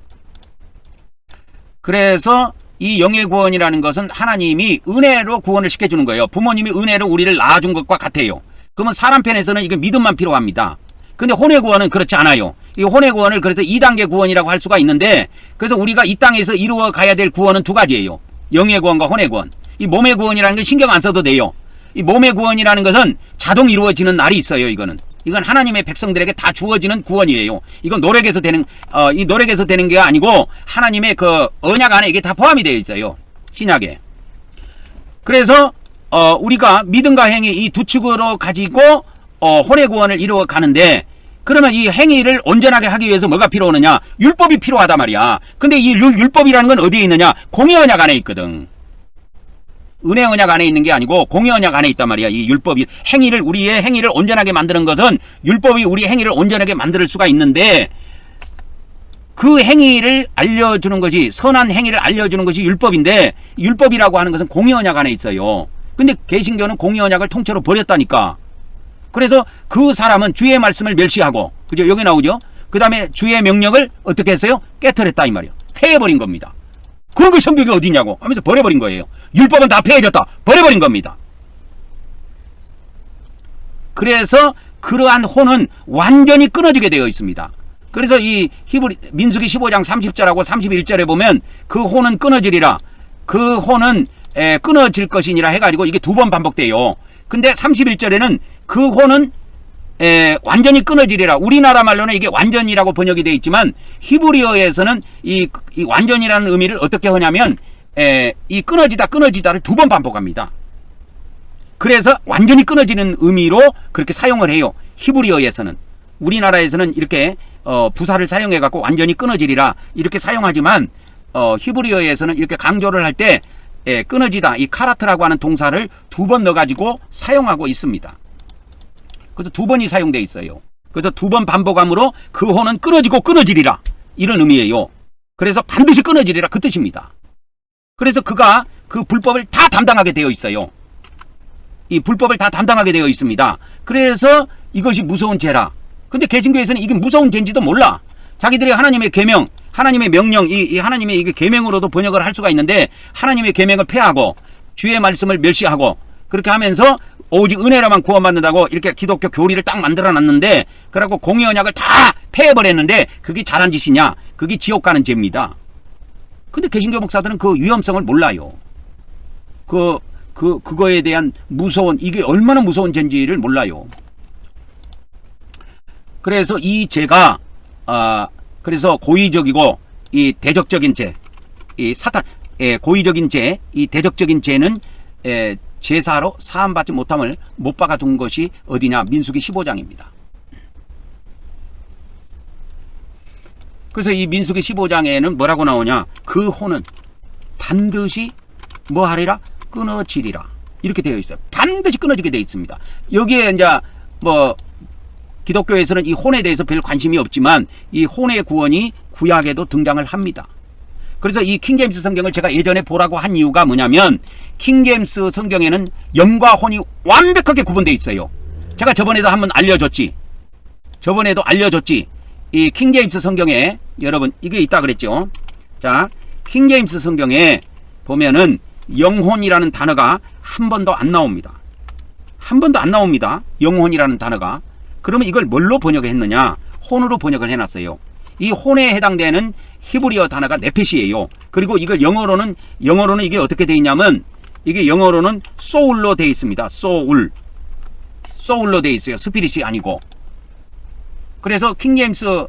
그래서 이 영의 구원이라는 것은 하나님이 은혜로 구원을 시켜주는 거예요. 부모님이 은혜로 우리를 낳아준 것과 같아요. 그러면 사람 편에서는 이거 믿음만 필요합니다. 근데 혼의 구원은 그렇지 않아요. 이 혼의 구원을 그래서 2단계 구원이라고 할 수가 있는데 그래서 우리가 이 땅에서 이루어 가야 될 구원은 두 가지예요. 영의 구원과 혼의 구원. 이 몸의 구원이라는 건 신경 안 써도 돼요. 이 몸의 구원이라는 것은 자동 이루어지는 날이 있어요. 이건 하나님의 백성들에게 다 주어지는 구원이에요. 이건 노력에서 되는 게 아니고 하나님의 그 언약 안에 이게 다 포함이 되어 있어요. 신약에. 그래서 우리가 믿음과 행위 이 두 축으로 가지고 혼의 구원을 이루어 가는데 그러면 이 행위를 온전하게 하기 위해서 뭐가 필요하느냐? 율법이 필요하단 말이야. 근데 이 율법이라는 건 어디에 있느냐? 공의 언약 안에 있거든. 은혜 언약 안에 있는 게 아니고 공의 언약 안에 있단 말이야. 이 율법이 우리의 행위를 온전하게 만드는 것은 율법이 우리 행위를 온전하게 만들 수가 있는데 그 행위를 알려주는 것이 선한 행위를 알려주는 것이 율법인데 율법이라고 하는 것은 공의 언약 안에 있어요. 근데 개신교는 공의 언약을 통째로 버렸다니까. 그래서 그 사람은 주의 말씀을 멸시하고 그죠? 여기 나오죠? 그 다음에 주의 명령을 어떻게 했어요? 깨트렸다 이 말이에요. 폐해버린 겁니다. 그런 게 성경이 어디냐고 하면서 버려버린 거예요. 율법은 다 폐해졌다. 버려버린 겁니다. 그래서 그러한 혼은 완전히 끊어지게 되어 있습니다. 그래서 이 민수기 15장 30절하고 31절에 보면 그 혼은 끊어지리라. 그 혼은 끊어질 것이니라 해가지고 이게 두 번 반복돼요. 근데 31절에는 그 혼은 완전히 끊어지리라. 우리나라 말로는 이게 완전이라고 번역이 되어 있지만 히브리어에서는 이 완전이라는 의미를 어떻게 하냐면 이 끊어지다를 두 번 반복합니다. 그래서 완전히 끊어지는 의미로 그렇게 사용을 해요. 히브리어에서는. 우리나라에서는 이렇게 부사를 사용해 갖고 완전히 끊어지리라 이렇게 사용하지만 히브리어에서는 이렇게 강조를 할 때 끊어지다, 이 카라트라고 하는 동사를 두 번 넣어 가지고 사용하고 있습니다. 그래서 두 번이 사용되어 있어요. 그래서 두 번 반복함으로 그 혼은 끊어지고 끊어지리라 이런 의미예요. 그래서 반드시 끊어지리라 그 뜻입니다. 그래서 그가 그 불법을 다 담당하게 되어 있어요. 이 불법을 다 담당하게 되어 있습니다. 그래서 이것이 무서운 죄라. 근데 개신교에서는 이게 무서운 죄인지도 몰라. 자기들이 하나님의 계명, 하나님의 명령, 이 하나님의 이게 계명으로도 번역을 할 수가 있는데 하나님의 계명을 폐하고 주의 말씀을 멸시하고 그렇게 하면서 오직 은혜로만 구원받는다고 이렇게 기독교 교리를 딱 만들어 놨는데 그래갖고 공의 언약을 다 폐해버렸는데 그게 잘한 짓이냐? 그게 지옥 가는 죄입니다. 근데 개신교 목사들은 그 위험성을 몰라요. 그거에 대한 무서운, 이게 얼마나 무서운 죄인지를 몰라요. 그래서 이 죄가, 그래서 고의적이고, 이 대적적인 죄, 이 고의적인 죄, 이 대적적인 죄는, 제사로 사함받지 못함을 못 박아둔 것이 어디냐? 민수기 15장입니다. 그래서 이 민수기 15장에는 뭐라고 나오냐? 그 혼은 반드시 뭐 하리라? 끊어지리라. 이렇게 되어 있어요. 반드시 끊어지게 되어 있습니다. 여기에 이제 뭐 기독교에서는 이 혼에 대해서 별 관심이 없지만 이 혼의 구원이 구약에도 등장을 합니다. 그래서 이 킹제임스 성경을 제가 예전에 보라고 한 이유가 뭐냐면 킹제임스 성경에는 영과 혼이 완벽하게 구분되어 있어요. 제가 저번에도 한번 알려줬지. 이 킹제임스 성경에 여러분 이게 있다 그랬죠. 자, 킹제임스 성경에 보면은 영혼이라는 단어가 한 번도 안 나옵니다. 영혼이라는 단어가. 그러면 이걸 뭘로 번역했느냐? 혼으로 번역을 해놨어요. 이 혼에 해당되는 히브리어 단어가 네펫이에요. 그리고 이걸 영어로는 이게 어떻게 되어 있냐면 이게 영어로는 soul로 되어 있습니다. soul로 되어 있어요. 스피릿이 아니고. 그래서 킹제임스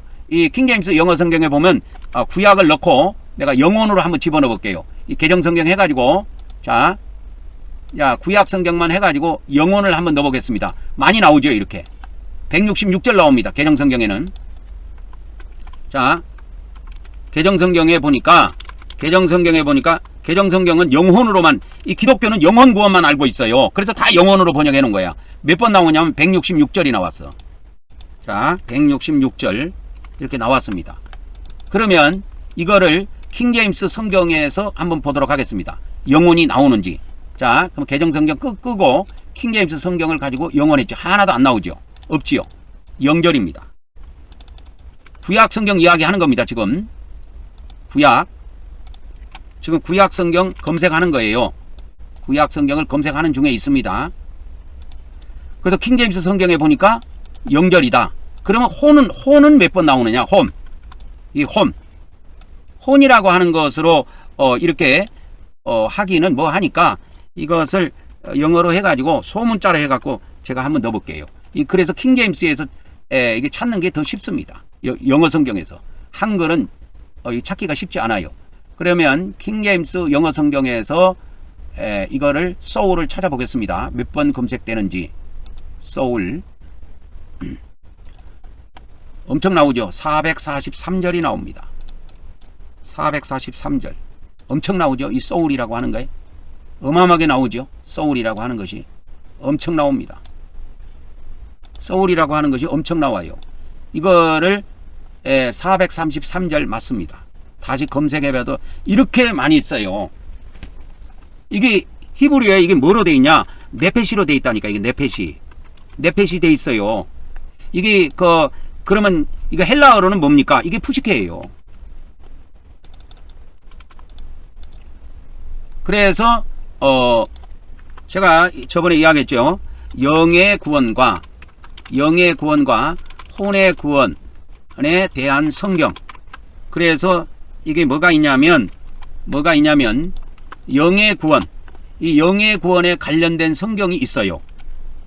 영어 성경에 보면 구약을 넣고 내가 영혼으로 한번 집어넣어 볼게요. 이 개정 성경 해가지고 자 구약 성경만 해가지고 영혼을 한번 넣어보겠습니다. 많이 나오죠. 이렇게 166절 나옵니다. 개정 성경에는. 자, 개정 성경에 보니까 개정 성경은 영혼으로만, 이 기독교는 영혼 구원만 알고 있어요. 그래서 다 영혼으로 번역해 놓은 거야. 몇 번 나오냐면 166절이 나왔어. 자, 166절 이렇게 나왔습니다. 그러면 이거를 킹제임스 성경에서 한번 보도록 하겠습니다. 영혼이 나오는지. 자, 그럼 개정 성경 끄고 킹제임스 성경을 가지고 영혼했죠. 하나도 안 나오죠. 없지요. 0절입니다. 구약 성경 이야기하는 겁니다. 지금 구약 성경 검색하는 거예요. 구약 성경을 검색하는 중에 있습니다. 그래서 킹제임스 성경에 보니까 0절이다. 그러면 혼은 몇 번 나오느냐? 혼이라고 하는 것으로 이렇게 하기는 뭐 하니까 이것을 영어로 해가지고 소문자로 해갖고 제가 한번 넣어볼게요. 그래서 킹제임스에서 이게 찾는 게 더 쉽습니다. 영어 성경에서. 한글은 찾기가 쉽지 않아요. 그러면 킹제임스 영어 성경에서 이거를 soul을 찾아보겠습니다. 몇 번 검색되는지. soul 엄청 나오죠. 443절이 나옵니다. 443절 엄청 나오죠. 이 soul이라고 하는 거에 어마어마하게 나오죠. soul이라고 하는 것이 엄청 나옵니다. soul이라고 하는 것이 엄청 나와요. 이거를 433절 맞습니다. 다시 검색해봐도 이렇게 많이 있어요. 이게 히브리어에 이게 뭐로 돼 있냐? 네펫이로 돼 있다니까. 이게 네펫이 돼 있어요. 이게 그러면 이거 헬라어로는 뭡니까? 이게 푸시케예요. 그래서 제가 저번에 이야기했죠. 영의 구원과 혼의 구원에 대한 성경. 그래서 이게 뭐가 있냐면 영의 구원, 이 영의 구원에 관련된 성경이 있어요.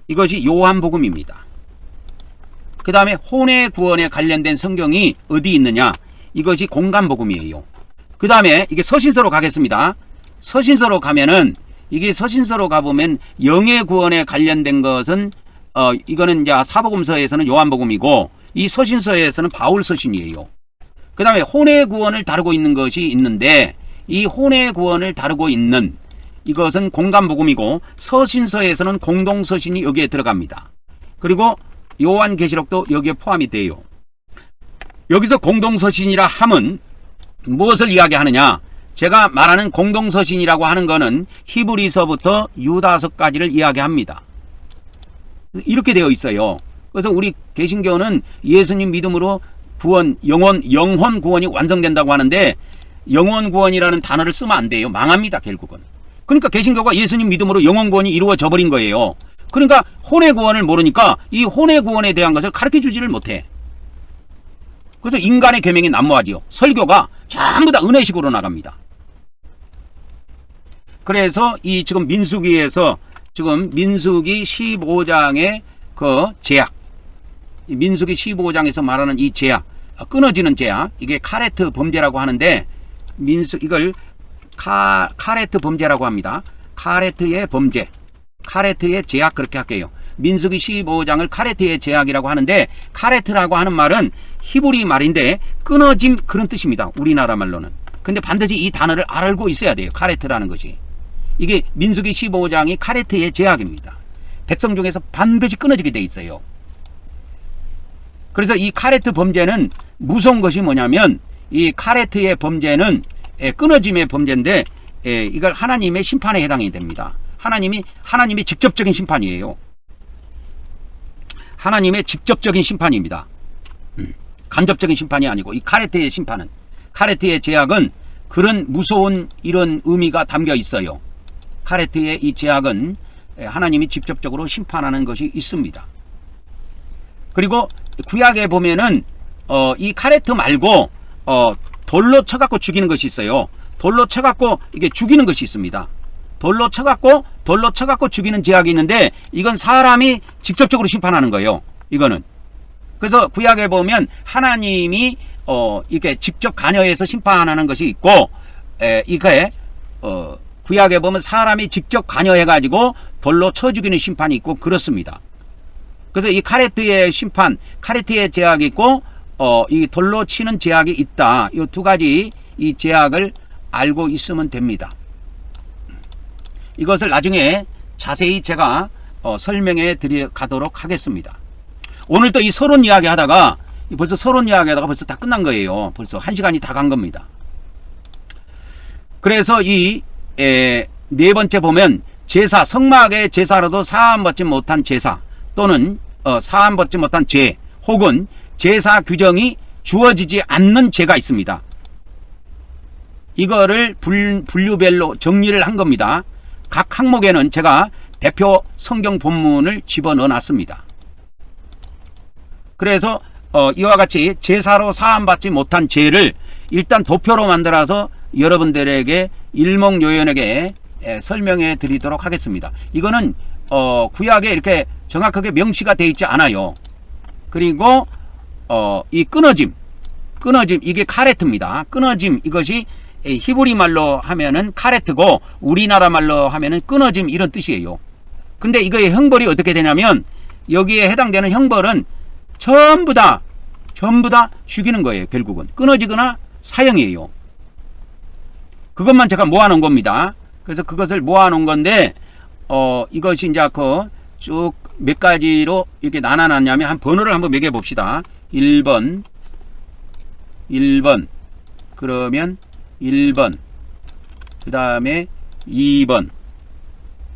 이것이 요한복음입니다. 그 다음에 혼의 구원에 관련된 성경이 어디 있느냐? 이것이 공간복음이에요. 그 다음에 이게 서신서로 가겠습니다. 서신서로 가면은 이게 서신서로 가보면 영의 구원에 관련된 것은 이거는 이제 사복음서에서는 요한복음이고 이 서신서에서는 바울 서신이에요. 그 다음에 혼의 구원을 다루고 있는 것이 있는데 이 혼의 구원을 다루고 있는 이것은 공간복음이고 서신서에서는 공동서신이 여기에 들어갑니다. 그리고 요한계시록도 여기에 포함이 돼요. 여기서 공동서신이라 함은 무엇을 이야기하느냐? 제가 말하는 공동서신이라고 하는 것은 히브리서부터 유다서까지를 이야기합니다. 이렇게 되어 있어요. 그래서 우리 개신교는 예수님 믿음으로 구원, 영혼 구원이 완성된다고 하는데 영혼 구원이라는 단어를 쓰면 안 돼요. 망합니다, 결국은. 그러니까 개신교가 예수님 믿음으로 영혼 구원이 이루어져 버린 거예요. 그러니까 혼의 구원을 모르니까 이 혼의 구원에 대한 것을 가르쳐 주지를 못해. 그래서 인간의 계명이 난무하지요. 설교가 전부 다 은혜식으로 나갑니다. 그래서 이 지금 민수기에서 지금 민수기 15장의 그 제약, 민수기 15장에서 말하는 이 제약, 끊어지는 제약, 이게 카레트 범죄라고 하는데 이걸 카레트 범죄라고 합니다. 카레트의 범죄, 카레트의 제약, 그렇게 할게요. 민수기 15장을 카레트의 제약이라고 하는데 카레트라고 하는 말은 히브리 말인데 끊어짐, 그런 뜻입니다. 우리나라 말로는. 근데 반드시 이 단어를 알고 있어야 돼요. 카레트라는 것이. 이게 민수기 15장이 카레트의 제약입니다. 백성 중에서 반드시 끊어지게 돼 있어요. 그래서 이 카레트 범죄는 무서운 것이 뭐냐면 이 카레트의 범죄는 끊어짐의 범죄인데 이걸 하나님의 심판에 해당이 됩니다. 하나님이 직접적인 심판이에요. 하나님의 직접적인 심판입니다. 간접적인 심판이 아니고 이 카레트의 심판은, 카레트의 제약은 그런 무서운 이런 의미가 담겨 있어요. 카레트의 이 제약은 하나님이 직접적으로 심판하는 것이 있습니다. 그리고 구약에 보면은 이 카레트 말고 돌로 쳐갖고 죽이는 것이 있어요. 돌로 쳐갖고 이게 죽이는 것이 있습니다. 돌로 쳐갖고 죽이는 제약이 있는데 이건 사람이 직접적으로 심판하는 거예요. 이거는. 그래서 구약에 보면 하나님이 이렇게 직접 관여해서 심판하는 것이 있고, 이게 구약에 보면 사람이 직접 관여해가지고 돌로 쳐 죽이는 심판이 있고 그렇습니다. 그래서 이 카레트의 심판, 카레트의 제약이 있고 이 돌로 치는 제약이 있다. 이 두 가지 이 제약을 알고 있으면 됩니다. 이것을 나중에 자세히 제가 설명해 드려 가도록 하겠습니다. 오늘 또 이 서론 이야기 하다가 벌써 다 끝난 거예요. 벌써 1시간이 다 간 겁니다. 그래서 이 네 번째 보면 제사, 성막의 제사로도 사함받지 못한 제사 또는 사함받지 못한 죄 혹은 제사 규정이 주어지지 않는 죄가 있습니다. 이거를 분류별로 정리를 한 겁니다. 각 항목에는 제가 대표 성경 본문을 집어넣어 놨습니다. 그래서 이와 같이 제사로 사함받지 못한 죄를 일단 도표로 만들어서 여러분들에게 일목요연하게 설명해 드리도록 하겠습니다. 이거는 구약에 이렇게 정확하게 명시가 되어 있지 않아요. 그리고 이 끊어짐 이게 카레트입니다. 끊어짐, 이것이 히브리 말로 하면은 카레트고 우리나라 말로 하면은 끊어짐, 이런 뜻이에요. 근데 이거의 형벌이 어떻게 되냐면 여기에 해당되는 형벌은 전부 다 죽이는 거예요. 결국은 끊어지거나 사형이에요. 그것만 제가 모아놓은 겁니다. 그래서 그것을 모아놓은 건데 이것이 이제 그 쭉 몇 가지로 이렇게 나눠놨냐면 한 번호를 한번 매겨 봅시다. 1번 그러면 1번, 그 다음에 2번,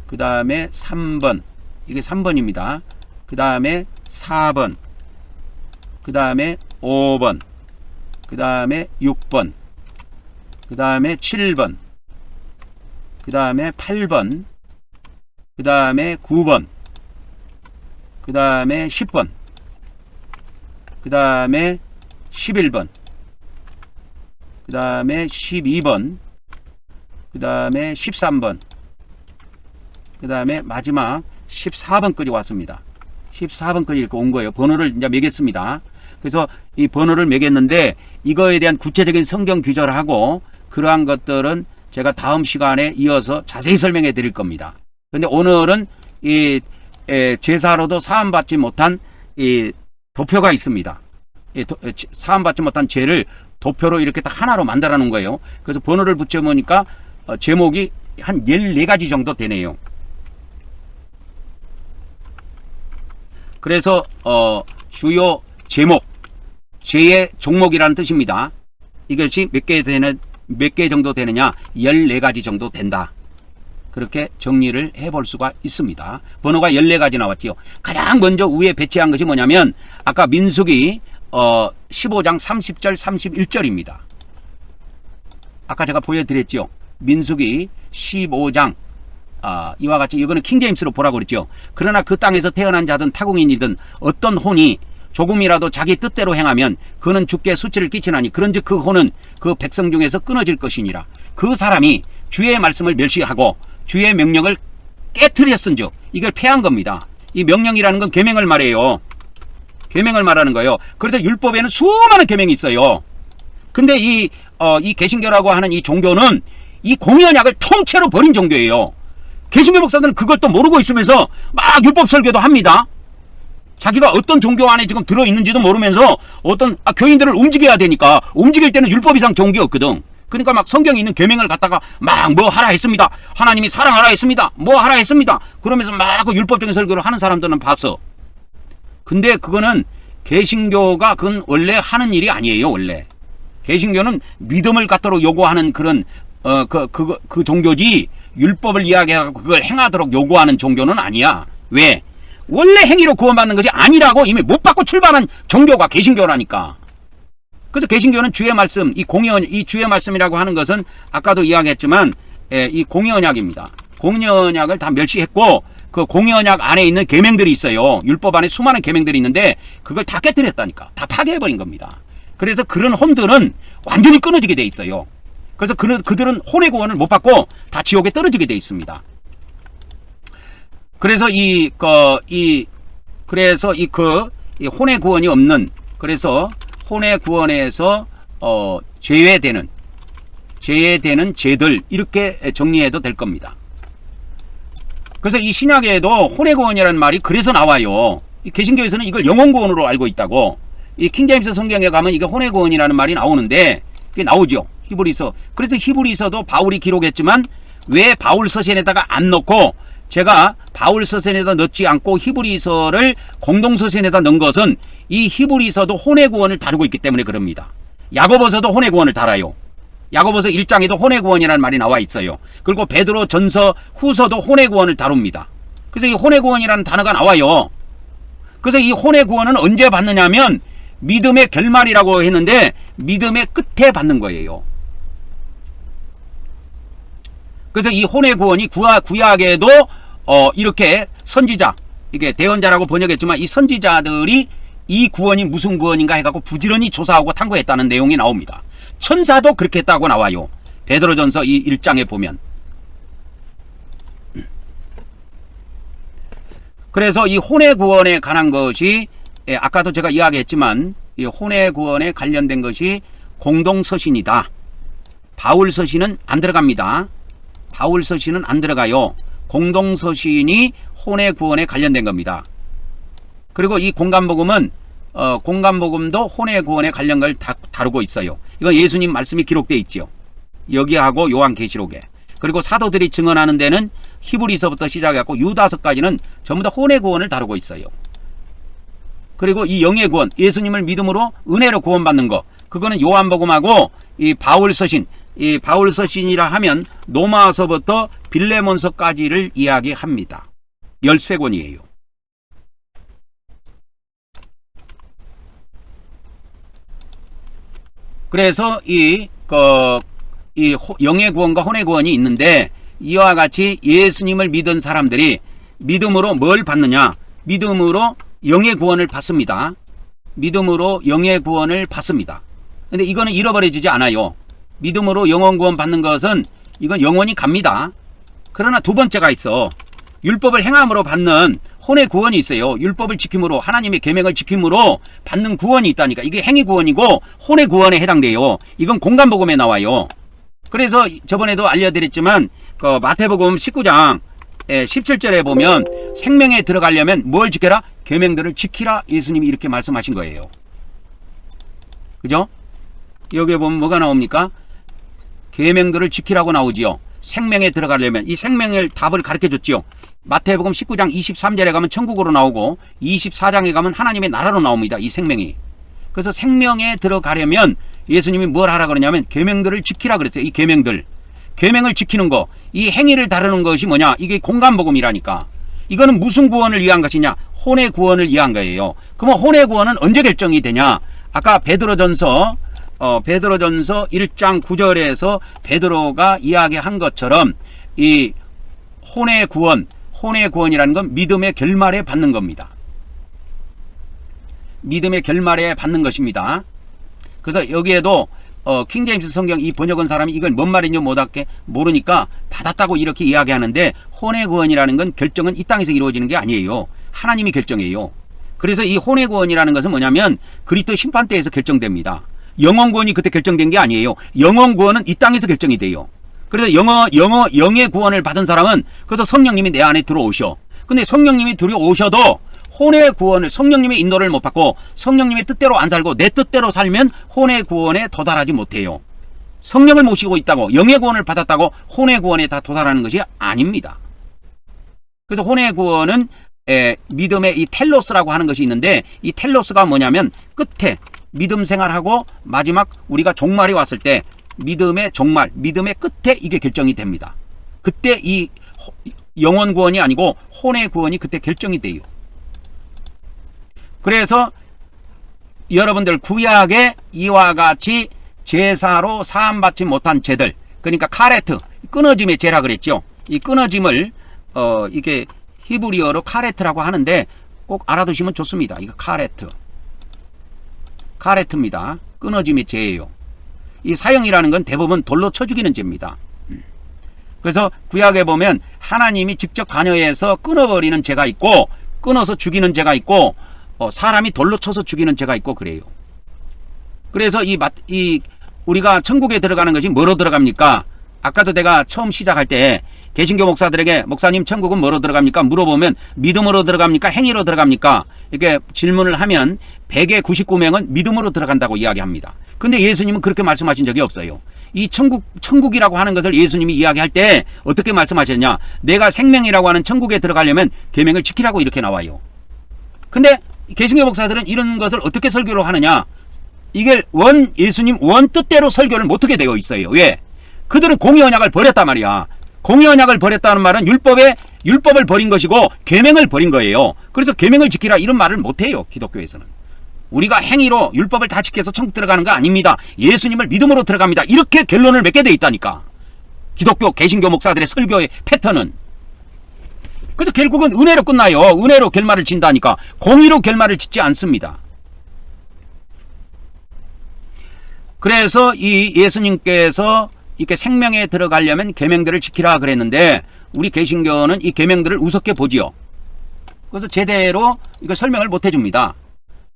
그 다음에 3번, 이게 3번입니다. 그 다음에 4번, 그 다음에 5번, 그 다음에 6번, 그 다음에 7번, 그 다음에 8번, 그 다음에 9번, 그 다음에 10번, 그 다음에 11번, 그 다음에 12번, 그 다음에 13번, 그 다음에 마지막 14번까지 왔습니다. 14번 거 읽고 온 거예요. 번호를 이제 매겼습니다. 그래서 이 번호를 매겼는데 이거에 대한 구체적인 성경 규절하고 그러한 것들은 제가 다음 시간에 이어서 자세히 설명해 드릴 겁니다. 근데 오늘은 이 제사로도 사함받지 못한 이 도표가 있습니다. 사함받지 못한 죄를 도표로 이렇게 딱 하나로 만들어 놓은 거예요. 그래서 번호를 붙여보니까 제목이 한 14가지 정도 되네요. 그래서 주요 제목, 죄의 종목이라는 뜻입니다. 이것이 몇 개 정도 되느냐? 14가지 정도 된다. 그렇게 정리를 해볼 수가 있습니다. 번호가 14가지 나왔지요. 가장 먼저 위에 배치한 것이 뭐냐면 아까 민수기 15장 30절 31절입니다. 아까 제가 보여드렸죠. 민수기 15장 이와 같이 이거는 킹제임스로 보라고 그랬죠. 그러나 그 땅에서 태어난 자든 타국인이든 어떤 혼이 조금이라도 자기 뜻대로 행하면 그는 주께 수치를 끼치나니 그런즉 그 혼은 그 백성 중에서 끊어질 것이니라. 그 사람이 주의 말씀을 멸시하고 주의 명령을 깨트렸은즉 이걸 폐한 겁니다. 이 명령이라는 건 계명을 말해요. 계명을 말하는 거예요. 그래서 율법에는 수많은 계명이 있어요. 근데 이 개신교라고 하는 이 종교는 이 공의언약을 통째로 버린 종교예요. 개신교 목사들은 그걸 또 모르고 있으면서 막 율법 설교도 합니다. 자기가 어떤 종교 안에 지금 들어있는지도 모르면서 어떤 교인들을 움직여야 되니까 움직일 때는 율법 이상 좋은 게 없거든. 그러니까 막 성경에 있는 계명을 갖다가 막 뭐 하라 했습니다. 하나님이 사랑하라 했습니다. 뭐 하라 했습니다. 그러면서 막 그 율법적인 설교를 하는 사람들은 봤어. 근데 그거는 개신교가 그건 원래 하는 일이 아니에요. 원래 개신교는 믿음을 갖도록 요구하는 그런 그 종교지 율법을 이야기하고 그걸 행하도록 요구하는 종교는 아니야. 왜? 원래 행위로 구원받는 것이 아니라고 이미 못 받고 출발한 종교가 개신교라니까. 그래서 개신교는 주의 말씀, 이 주의 말씀이라고 하는 것은 아까도 이야기했지만 이 공의언약입니다. 공의언약을 다 멸시했고 그 공의언약 안에 있는 계명들이 있어요. 율법 안에 수많은 계명들이 있는데 그걸 다 깨뜨렸다니까. 다 파괴해버린 겁니다. 그래서 그런 혼들은 완전히 끊어지게 돼 있어요. 그래서 그들은 혼의 구원을 못 받고 다 지옥에 떨어지게 돼 있습니다. 그래서 이 혼의 구원이 없는, 그래서 혼의 구원에서 제외되는 죄들 이렇게 정리해도 될 겁니다. 그래서 이 신약에도 혼의 구원이라는 말이 그래서 나와요. 이 개신교에서는 이걸 영혼 구원으로 알고 있다고. 이 킹제임스 성경에 가면 이게 혼의 구원이라는 말이 나오는데 그게 나오죠. 히브리서. 그래서 히브리서도 바울이 기록했지만 왜 바울 서신에다가 안 넣고 제가 바울 서신에다 넣지 않고 히브리서를 공동 서신에다 넣은 것은 이 히브리서도 혼의 구원을 다루고 있기 때문에 그럽니다. 야고보서도 혼의 구원을 다뤄요. 야고보서 1장에도 혼의 구원이라는 말이 나와 있어요. 그리고 베드로 전서 후서도 혼의 구원을 다룹니다. 그래서 이 혼의 구원이라는 단어가 나와요. 그래서 이 혼의 구원은 언제 받느냐면 믿음의 결말이라고 했는데 믿음의 끝에 받는 거예요. 그래서 이 혼의 구원이 구약에도 이렇게 선지자, 이게 대언자라고 번역했지만 이 선지자들이 이 구원이 무슨 구원인가 해갖고 부지런히 조사하고 탐구했다는 내용이 나옵니다. 천사도 그렇게 했다고 나와요. 베드로전서 이 1장에 보면. 그래서 이 혼의 구원에 관한 것이 아까도 제가 이야기했지만 이 혼의 구원에 관련된 것이 공동서신이다. 바울 서신은 안 들어갑니다. 바울 서신은 안 들어가요. 공동서신이 혼의 구원에 관련된 겁니다. 그리고 이 공간복음은 공간복음도 혼의 구원에 관련 걸 다루고 있어요. 이건 예수님 말씀이 기록되어 있죠. 여기하고 요한계시록에. 그리고 사도들이 증언하는 데는 히브리서부터 시작해서 유다서까지는 전부 다 혼의 구원을 다루고 있어요. 그리고 이 영의 구원, 예수님을 믿음으로 은혜로 구원받는 거, 그거는 요한복음하고 이 바울 서신, 이 바울 서신이라 하면 로마서부터 빌레몬서까지를 이야기합니다. 13권이에요. 그래서 이 영의 구원과 혼의 구원이 있는데 이와 같이 예수님을 믿은 사람들이 믿음으로 뭘 받느냐? 믿음으로 영의 구원을 받습니다. 믿음으로 영의 구원을 받습니다. 근데 이거는 잃어버려지지 않아요. 믿음으로 영원 구원 받는 것은 이건 영원히 갑니다. 그러나 두 번째가 있어. 율법을 행함으로 받는 혼의 구원이 있어요. 율법을 지킴으로, 하나님의 계명을 지킴으로 받는 구원이 있다니까. 이게 행위 구원이고 혼의 구원에 해당돼요. 이건 공간복음에 나와요. 그래서 저번에도 알려드렸지만 그 마태복음 19장 17절에 보면 생명에 들어가려면 뭘 지켜라? 계명들을 지키라. 예수님이 이렇게 말씀하신 거예요. 그죠? 여기에 보면 뭐가 나옵니까? 계명들을 지키라고 나오지요. 생명에 들어가려면 이 생명의 답을 가르쳐 줬지요. 마태복음 19장 23절에 가면 천국으로 나오고 24장에 가면 하나님의 나라로 나옵니다. 이 생명이. 그래서 생명에 들어가려면 예수님이 뭘 하라 그러냐면 계명들을 지키라 그랬어요. 이 계명들. 계명을 지키는 거, 이 행위를 다루는 것이 뭐냐? 이게 공간복음이라니까. 이거는 무슨 구원을 위한 것이냐? 혼의 구원을 위한 거예요. 그러면 혼의 구원은 언제 결정이 되냐? 아까 베드로전서 1장 9절에서 베드로가 이야기한 것처럼 이 혼의 구원이라는 건 믿음의 결말에 받는 겁니다. 믿음의 결말에 받는 것입니다. 그래서 여기에도 킹제임스 성경 이 번역한 사람이 이걸 뭔 말인지 모르니까 받았다고 이렇게 이야기하는데, 혼의 구원이라는 건 결정은 이 땅에서 이루어지는 게 아니에요. 하나님이 결정해요. 그래서 이 혼의 구원이라는 것은 뭐냐면 그리스도 심판대에서 결정됩니다. 영원 구원이 그때 결정된 게 아니에요. 영원 구원은 이 땅에서 결정이 돼요. 그래서 영의 구원을 받은 사람은 그래서 성령님이 내 안에 들어오셔. 근데 성령님이 들어오셔도 혼의 구원을, 성령님의 인도를 못 받고 성령님의 뜻대로 안 살고 내 뜻대로 살면 혼의 구원에 도달하지 못해요. 성령을 모시고 있다고, 영의 구원을 받았다고 혼의 구원에 다 도달하는 것이 아닙니다. 그래서 혼의 구원은 믿음의 이 텔로스라고 하는 것이 있는데, 이 텔로스가 뭐냐면 끝에 믿음 생활하고 마지막 우리가 종말이 왔을 때 믿음의 종말, 믿음의 끝에 이게 결정이 됩니다. 그때 이 영원 구원이 아니고 혼의 구원이 그때 결정이 돼요. 그래서 여러분들 구약에 이와 같이 제사로 사함받지 못한 죄들, 그러니까 카레트, 끊어짐의 죄라 그랬죠. 이 끊어짐을 이게 히브리어로 카레트라고 하는데 꼭 알아두시면 좋습니다. 이거 카레트입니다. 끊어짐의 죄예요. 이 사형이라는 건 대부분 돌로 쳐 죽이는 죄입니다. 그래서 구약에 보면 하나님이 직접 관여해서 끊어버리는 죄가 있고, 끊어서 죽이는 죄가 있고, 사람이 돌로 쳐서 죽이는 죄가 있고 그래요. 그래서 우리가 천국에 들어가는 것이 뭐로 들어갑니까? 아까도 내가 처음 시작할 때 개신교 목사들에게 목사님 천국은 뭐로 들어갑니까? 물어보면 믿음으로 들어갑니까? 행위로 들어갑니까? 이렇게 질문을 하면 100의 99명은 믿음으로 들어간다고 이야기합니다. 근데 예수님은 그렇게 말씀하신 적이 없어요. 이 천국이라고 하는 것을 예수님이 이야기할 때 어떻게 말씀하셨냐? 내가 생명이라고 하는 천국에 들어가려면 계명을 지키라고 이렇게 나와요. 근데 개신교 목사들은 이런 것을 어떻게 설교를 하느냐? 이게 예수님 원 뜻대로 설교를 못하게 되어 있어요. 왜? 그들은 공의 언약을 버렸단 말이야. 공의 언약을 버렸다는 말은 율법을 버린 것이고 계명을 버린 거예요. 그래서 계명을 지키라 이런 말을 못해요. 기독교에서는. 우리가 행위로 율법을 다 지켜서 천국 들어가는 거 아닙니다. 예수님을 믿음으로 들어갑니다. 이렇게 결론을 맺게 돼 있다니까. 기독교 개신교 목사들의 설교의 패턴은. 그래서 결국은 은혜로 끝나요. 은혜로 결말을 진다니까. 공의로 결말을 짓지 않습니다. 그래서 이 예수님께서 이렇게 생명에 들어가려면 계명들을 지키라 그랬는데, 우리 개신교는 이 계명들을 우습게 보지요. 그래서 제대로 이거 설명을 못 해줍니다.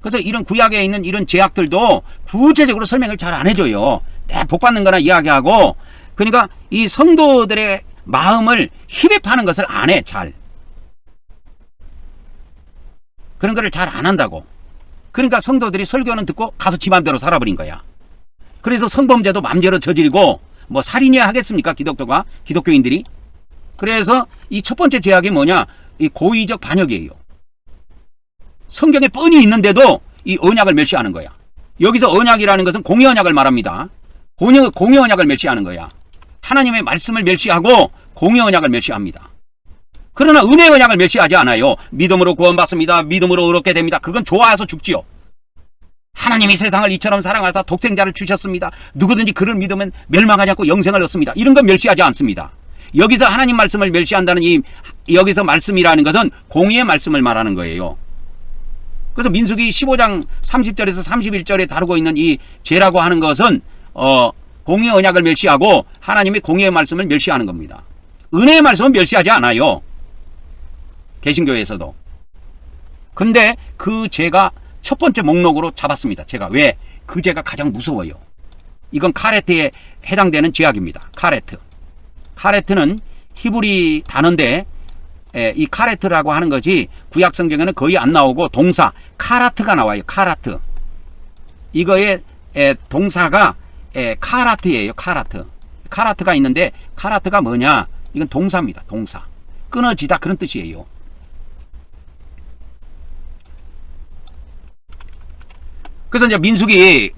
그래서 이런 구약에 있는 이런 제약들도 구체적으로 설명을 잘 안 해줘요. 복 받는 거나 이야기하고. 그러니까 이 성도들의 마음을 희배파는 것을 안 해, 잘. 그런 거를 잘 안 한다고. 그러니까 성도들이 설교는 듣고 가서 지 맘대로 살아버린 거야. 그래서 성범죄도 맘대로 저지르고, 뭐 살인이야 하겠습니까? 기독교인들이. 그래서 이 첫 번째 제약이 뭐냐? 이 고의적 반역이에요. 성경에 뻔히 있는데도 이 언약을 멸시하는 거야. 여기서 언약이라는 것은 공의 언약을 말합니다. 공의 언약을 멸시하는 거야. 하나님의 말씀을 멸시하고 공의 언약을 멸시합니다. 그러나 은혜의 언약을 멸시하지 않아요. 믿음으로 구원받습니다. 믿음으로 의롭게 됩니다. 그건 좋아서 죽지요. 하나님이 세상을 이처럼 사랑하사 독생자를 주셨습니다. 누구든지 그를 믿으면 멸망하지 않고 영생을 얻습니다. 이런 건 멸시하지 않습니다. 여기서 하나님 말씀을 멸시한다는 여기서 말씀이라는 것은 공의의 말씀을 말하는 거예요. 그래서 민수기 15장 30절에서 31절에 다루고 있는 이 죄라고 하는 것은 공의의 언약을 멸시하고 하나님의 공의의 말씀을 멸시하는 겁니다. 은혜의 말씀은 멸시하지 않아요. 개신교에서도. 근데 그 죄가 첫 번째 목록으로 잡았습니다. 제가. 왜? 그 죄가 가장 무서워요. 이건 카레트에 해당되는 죄악입니다. 카레트. 카레트는 히브리 단어인데 이 카레트라고 하는 것이 구약 성경에는 거의 안 나오고 동사 카라트가 나와요. 카라트. 이거의 동사가 카라트예요. 카라트. 카라트가 있는데 카라트가 뭐냐? 이건 동사입니다. 동사. 끊어지다 그런 뜻이에요. 그래서 이제 민수기에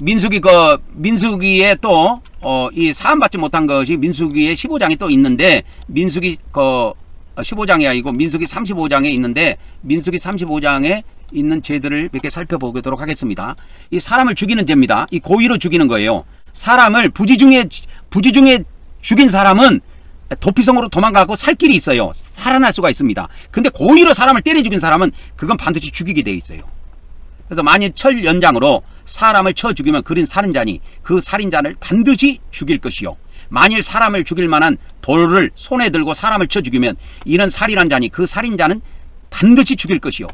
또 이 사함받지 못한 것이 민수기의 15장이 또 있는데, 민수기 15장이 아니고 민수기 35장에 있는데, 민수기 35장에 있는 죄들을 몇 개 살펴보도록 하겠습니다. 이 사람을 죽이는 죄입니다. 이 고의로 죽이는 거예요. 사람을 부지 중에 죽인 사람은 도피성으로 도망가고 살 길이 있어요. 살아날 수가 있습니다. 근데 고의로 사람을 때려 죽인 사람은 그건 반드시 죽이게 되어 있어요. 그래서 만일 철연장으로 사람을 쳐 죽이면 그린 살인자니 그 살인자를 반드시 죽일 것이요. 만일 사람을 죽일 만한 돌을 손에 들고 사람을 쳐 죽이면 이는 살인한 자니 그 살인자는 반드시 죽일 것이요.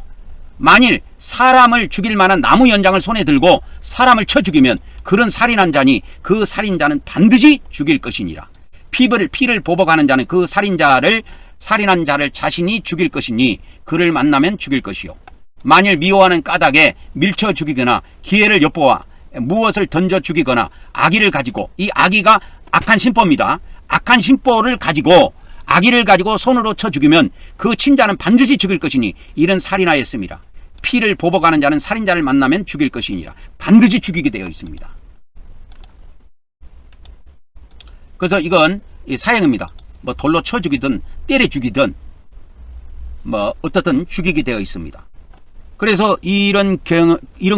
만일 사람을 죽일 만한 나무 연장을 손에 들고 사람을 쳐 죽이면 그런 살인한 자니 그 살인자는 반드시 죽일 것이니라. 피를 보복하는 자는 그 살인한 자를 자신이 죽일 것이니 그를 만나면 죽일 것이요. 만일 미워하는 까닭에 밀쳐 죽이거나 기회를 엿보아 무엇을 던져 죽이거나 악의를 가지고, 이 악의가 악한 심보입니다. 악한 심보를 가지고 악의를 가지고 손으로 쳐 죽이면 그 친자는 반드시 죽일 것이니 이는 살인하였습니다. 피를 보복하는 자는 살인자를 만나면 죽일 것이니라. 반드시 죽이게 되어 있습니다. 그래서 이건 사형입니다. 뭐 돌로 쳐 죽이든 때려 죽이든 뭐 어떻든 죽이게 되어 있습니다. 그래서 이런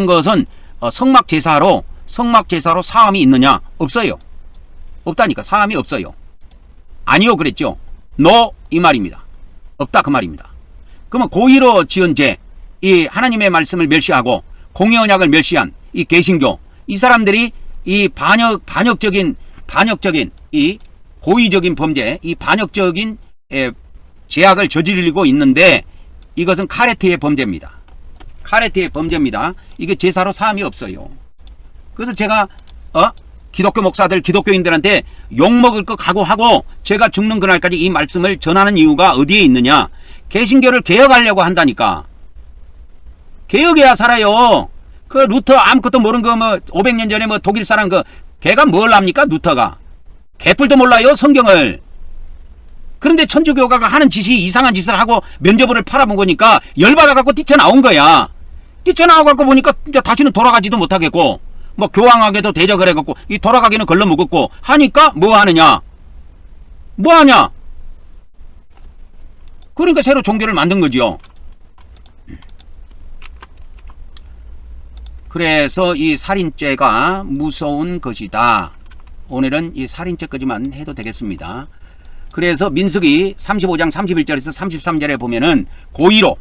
것은 성막 제사로 사함이 있느냐? 없어요. 없다니까. 사함이 없어요. 아니요 그랬죠. 노 이 말입니다. 없다 그 말입니다. 그러면 고의로 지은 죄, 이 하나님의 말씀을 멸시하고 공의 언약을 멸시한 이 개신교, 이 사람들이 이 반역적인 이 고의적인 범죄, 이 반역적인 죄악을 저지르고 있는데 이것은 카레트의 범죄입니다. 카레트의 범죄입니다. 이게 제사로 사함이 없어요. 그래서 제가 기독교 목사들, 기독교인들한테 욕먹을 거 각오하고 제가 죽는 그날까지 이 말씀을 전하는 이유가 어디에 있느냐? 개신교를 개혁하려고 한다니까. 개혁해야 살아요. 그 루터 아무것도 모르는 거 500년 전에 독일 사람 걔가 뭘 합니까? 루터가. 개뿔도 몰라요 성경을. 그런데 천주교가 하는 짓이 이상한 짓을 하고 면죄부를 팔아본 거니까 열받아갖고 뛰쳐나온 거야. 뛰쳐나와갖고 보니까 이제 다시는 돌아가지도 못하겠고, 교황에게도 대적을 해갖고 이 돌아가기는 걸러먹었고 하니까 뭐 하느냐? 뭐 하냐? 그러니까 새로 종교를 만든 거지요. 그래서 이 살인죄가 무서운 것이다. 오늘은 이 살인죄까지만 해도 되겠습니다. 그래서 민수기 35장 31절에서 33절에 보면은 고의로,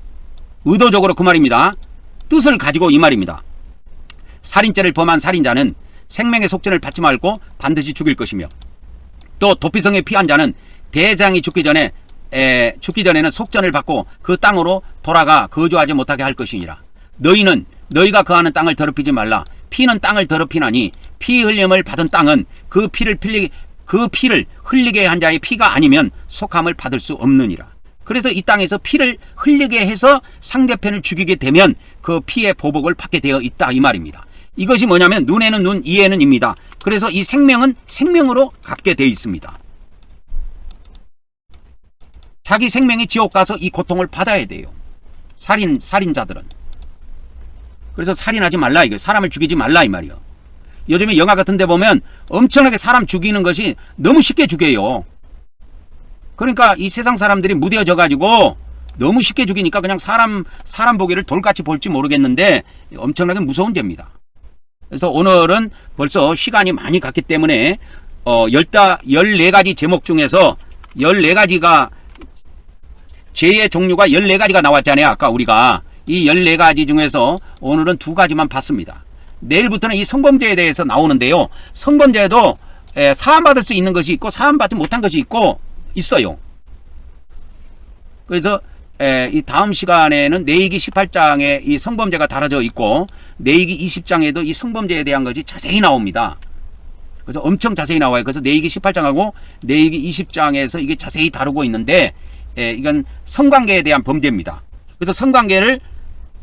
의도적으로 그 말입니다. 뜻을 가지고 이 말입니다. 살인죄를 범한 살인자는 생명의 속전을 받지 말고 반드시 죽일 것이며, 또 도피성에 피한 자는 대장이 죽기 전에는 속전을 받고 그 땅으로 돌아가 거주하지 못하게 할 것이니라. 너희가 거하는 땅을 더럽히지 말라. 피는 땅을 더럽히나니 피 흘림을 받은 땅은 그 피를 흘리게 한 자의 피가 아니면 속함을 받을 수 없느니라. 그래서 이 땅에서 피를 흘리게 해서 상대편을 죽이게 되면 그 피의 보복을 받게 되어 있다 이 말입니다. 이것이 뭐냐면 눈에는 눈, 이에는 입니다. 그래서 이 생명은 생명으로 갚게 되어 있습니다. 자기 생명이 지옥 가서 이 고통을 받아야 돼요. 살인자들은. 그래서 살인하지 말라 이거. 사람을 죽이지 말라 이 말이요. 요즘에 영화 같은 데 보면 엄청나게 사람 죽이는 것이 너무 쉽게 죽여요. 그러니까 이 세상 사람들이 무뎌져 가지고 너무 쉽게 죽이니까 그냥 사람 보기를 돌같이 볼지 모르겠는데 엄청나게 무서운 죄입니다. 그래서 오늘은 벌써 시간이 많이 갔기 때문에 14가지 제목 중에서 14가지가 죄의 종류가 14가지가 나왔잖아요. 아까 우리가 이 14가지 중에서 오늘은 2가지만 봤습니다. 내일부터는 이 성범죄에 대해서 나오는데요. 성범죄도 사함받을 수 있는 것이 있고 사함받지 못한 것이 있어요. 그래서 이 다음 시간에는 내이기 18장에 이 성범죄가 다뤄져 있고 내이기 20장에도 이 성범죄에 대한 것이 자세히 나옵니다. 그래서 엄청 자세히 나와요. 그래서 내이기 18장하고 내이기 20장에서 이게 자세히 다루고 있는데 이건 성관계에 대한 범죄입니다. 그래서 성관계를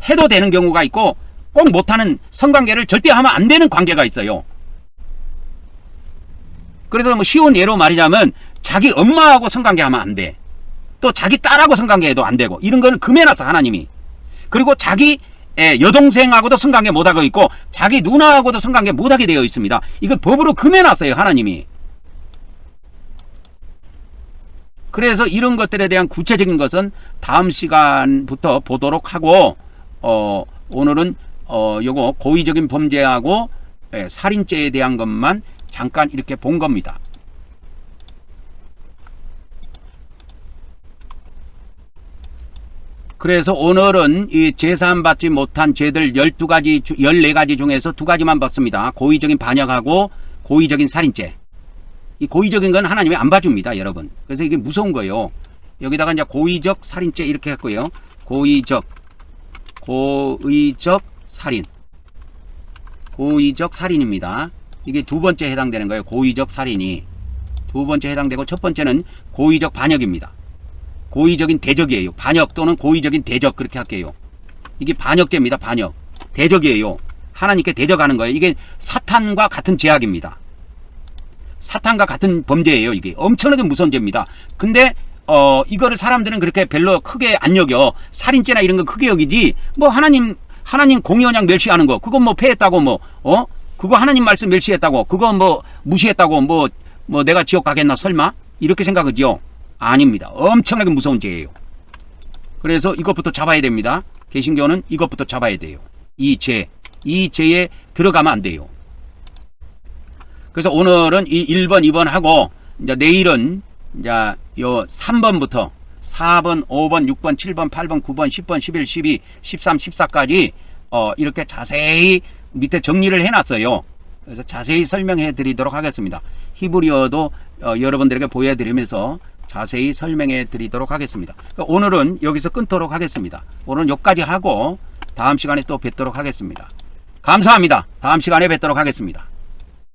해도 되는 경우가 있고 꼭 못하는, 성관계를 절대 하면 안 되는 관계가 있어요. 그래서 뭐 쉬운 예로 말하자면 자기 엄마하고 성관계하면 안 돼. 또 자기 딸하고 성관계해도 안 되고, 이런 거는 금해놨어 하나님이. 그리고 자기 여동생하고도 성관계 못하고 있고 자기 누나하고도 성관계 못하게 되어 있습니다. 이걸 법으로 금해놨어요 하나님이. 그래서 이런 것들에 대한 구체적인 것은 다음 시간부터 보도록 하고, 오늘은 요거 고의적인 범죄하고 살인죄에 대한 것만 잠깐 이렇게 본 겁니다. 그래서 오늘은 이 제사함받지 못한 죄들 12가지, 14가지 중에서 2가지만 봤습니다. 고의적인 반역하고 고의적인 살인죄. 이 고의적인 건 하나님이 안 봐줍니다, 여러분. 그래서 이게 무서운 거예요. 여기다가 이제 고의적 살인죄 이렇게 했고요. 고의적 살인. 고의적 살인입니다. 이게 두 번째 해당되는 거예요. 고의적 살인이. 두 번째 해당되고 첫 번째는 고의적 반역입니다. 고의적인 대적이에요. 반역 또는 고의적인 대적 그렇게 할게요. 이게 반역죄입니다. 반역. 대적이에요. 하나님께 대적하는 거예요. 이게 사탄과 같은 죄악입니다. 사탄과 같은 범죄예요. 이게 엄청나게 무서운 죄입니다. 근데 이거를 사람들은 그렇게 별로 크게 안 여겨. 살인죄나 이런 거 크게 여기지. 뭐 하나님 공의언약 멸시하는 거 그거 뭐 패했다고 그거 하나님 말씀 멸시했다고 그거 뭐 무시했다고 뭐 내가 지옥 가겠나 설마 이렇게 생각하지요. 아닙니다. 엄청나게 무서운 죄예요. 그래서 이것부터 잡아야 됩니다. 개신교는 이것부터 잡아야 돼요. 이 죄에 들어가면 안 돼요. 그래서 오늘은 이 1번, 2번 하고 이제 내일은 이제 요 3번부터 4번, 5번, 6번, 7번, 8번, 9번, 10번, 11, 12, 13, 14까지 이렇게 자세히 밑에 정리를 해놨어요. 그래서 자세히 설명해 드리도록 하겠습니다. 히브리어도 여러분들에게 보여드리면서 자세히 설명해 드리도록 하겠습니다. 그러니까 오늘은 여기서 끊도록 하겠습니다. 오늘은 여기까지 하고 다음 시간에 또 뵙도록 하겠습니다. 감사합니다. 다음 시간에 뵙도록 하겠습니다.